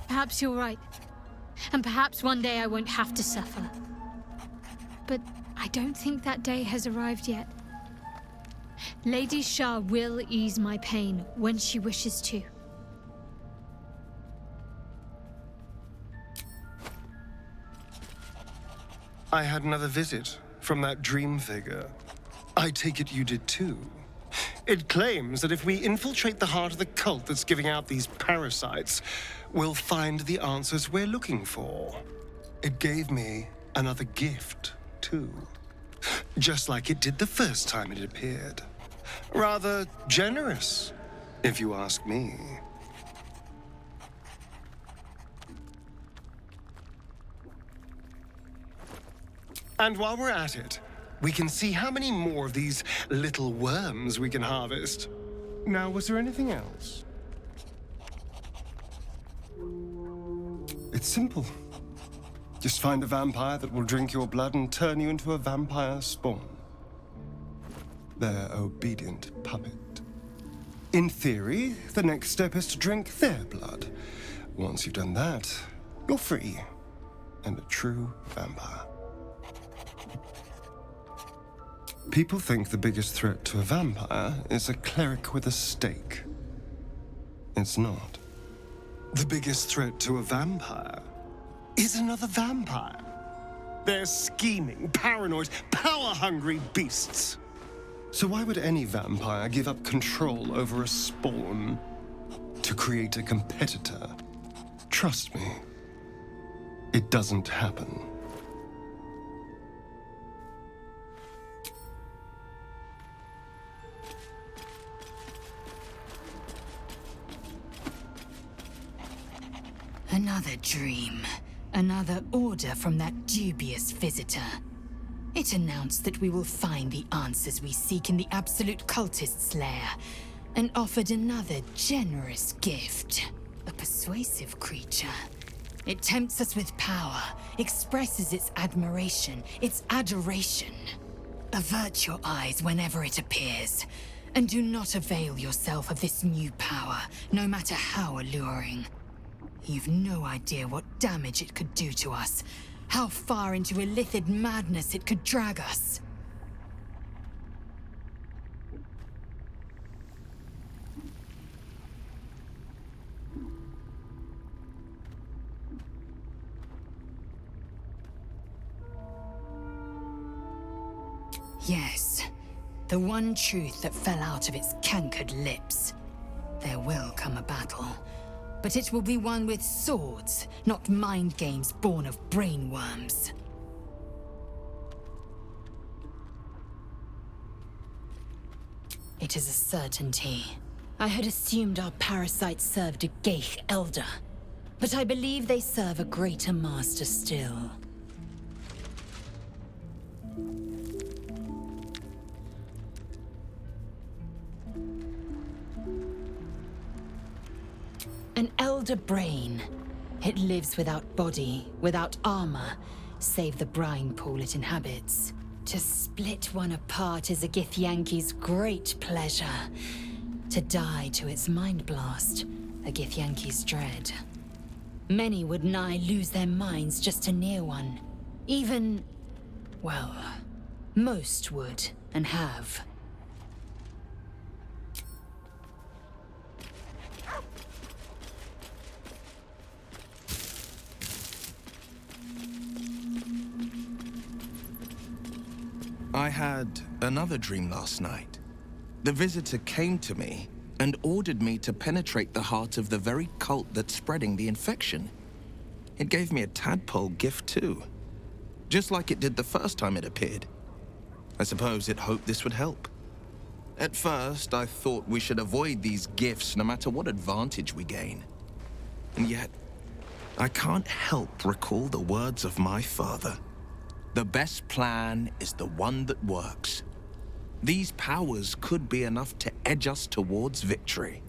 [SPEAKER 15] Perhaps you're right. And perhaps one day I won't have to suffer. But I don't think that day has arrived yet. Lady Shah will ease my pain when she wishes to.
[SPEAKER 5] I had another visit from that dream figure. I take it you did too. It claims that if we infiltrate the heart of the cult that's giving out these parasites, we'll find the answers we're looking for. It gave me another gift, too. Just like it did the first time it appeared. Rather generous, if you ask me. And while we're at it, we can see how many more of these little worms we can harvest. Now, was there anything else? It's simple. Just find a vampire that will drink your blood and turn you into a vampire spawn. Their obedient puppet. In theory, the next step is to drink their blood. Once you've done that, you're free and a true vampire. People think the biggest threat to a vampire is a cleric with a stake. It's not. The biggest threat to a vampire is another vampire. They're scheming, paranoid, power-hungry beasts. So why would any vampire give up control over a spawn to create a competitor? Trust me, it doesn't happen.
[SPEAKER 9] Another dream. Another order from that dubious visitor. It announced that we will find the answers we seek in the Absolute Cultist's lair, and offered another generous gift. A persuasive creature. It tempts us with power, expresses its admiration, its adoration. Avert your eyes whenever it appears, and do not avail yourself of this new power, no matter how alluring. You've no idea what damage it could do to us, how far into illithid madness it could drag us. Yes, the one truth that fell out of its cankered lips. There will come a battle. But it will be one with swords, not mind games born of brainworms. It is a certainty. I had assumed our parasites served a Geich elder, but I believe they serve a greater master still. An elder brain. It lives without body, without armor, save the brine pool it inhabits. To split one apart is a Githyanki's great pleasure. To die to its mind blast, a Githyanki's dread. Many would nigh lose their minds just to near one. Even, well, most would and have.
[SPEAKER 22] I had another dream last night. The visitor came to me and ordered me to penetrate the heart of the very cult that's spreading the infection. It gave me a tadpole gift too, just like it did the first time it appeared. I suppose it hoped this would help. At first, I thought we should avoid these gifts no matter what advantage we gain. And yet, I can't help recall the words of my father. The best plan is the one that works. These powers could be enough to edge us towards victory.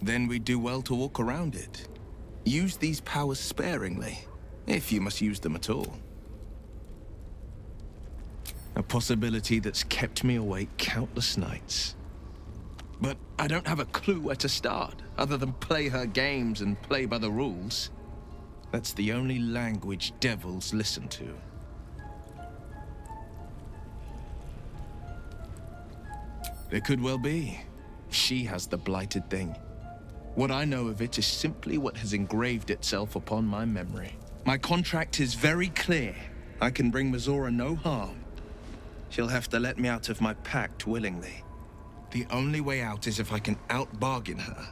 [SPEAKER 22] Then we do well to walk around it. Use these powers sparingly, if you must use them at all. A possibility that's kept me awake countless nights. But I don't have a clue where to start, other than play her games and play by the rules. That's the only language devils listen to. It could well be. She has the blighted thing. What I know of it is simply what has engraved itself upon my memory. My contract is very clear. I can bring Mizora no harm. She'll have to let me out of my pact willingly. The only way out is if I can out-bargain her.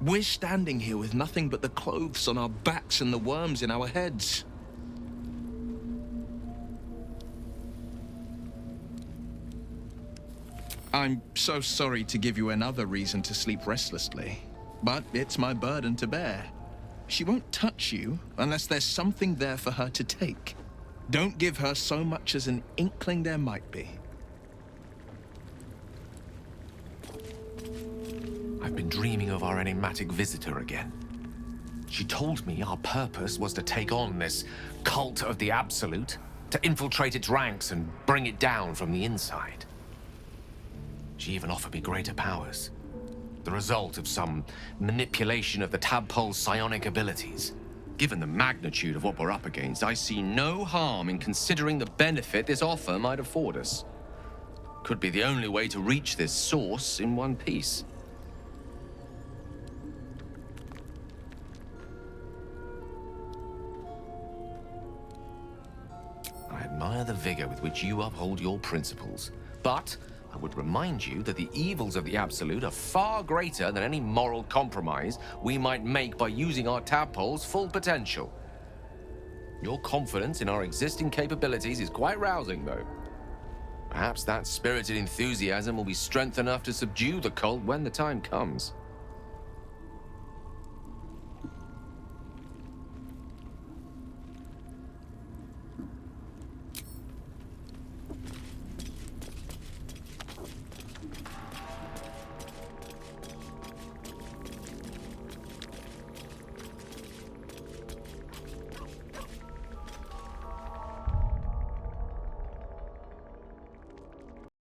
[SPEAKER 22] We're standing here with nothing but the clothes on our backs and the worms in our heads. I'm so sorry to give you another reason to sleep restlessly, but it's my burden to bear. She won't touch you unless there's something there for her to take. Don't give her so much as an inkling there might be.
[SPEAKER 4] I've been dreaming of our enigmatic visitor again. She told me our purpose was to take on this cult of the Absolute, to infiltrate its ranks and bring it down from the inside. She even offered me greater powers, the result of some manipulation of the tadpole's psionic abilities. Given the magnitude of what we're up against, I see no harm in considering the benefit this offer might afford us. Could be the only way to reach this source in one piece. I admire the vigor with which you uphold your principles, but I would remind you that the evils of the Absolute are far greater than any moral compromise we might make by using our tadpole's full potential. Your confidence in our existing capabilities is quite rousing, though. Perhaps that spirited enthusiasm will be strength enough to subdue the cult when the time comes.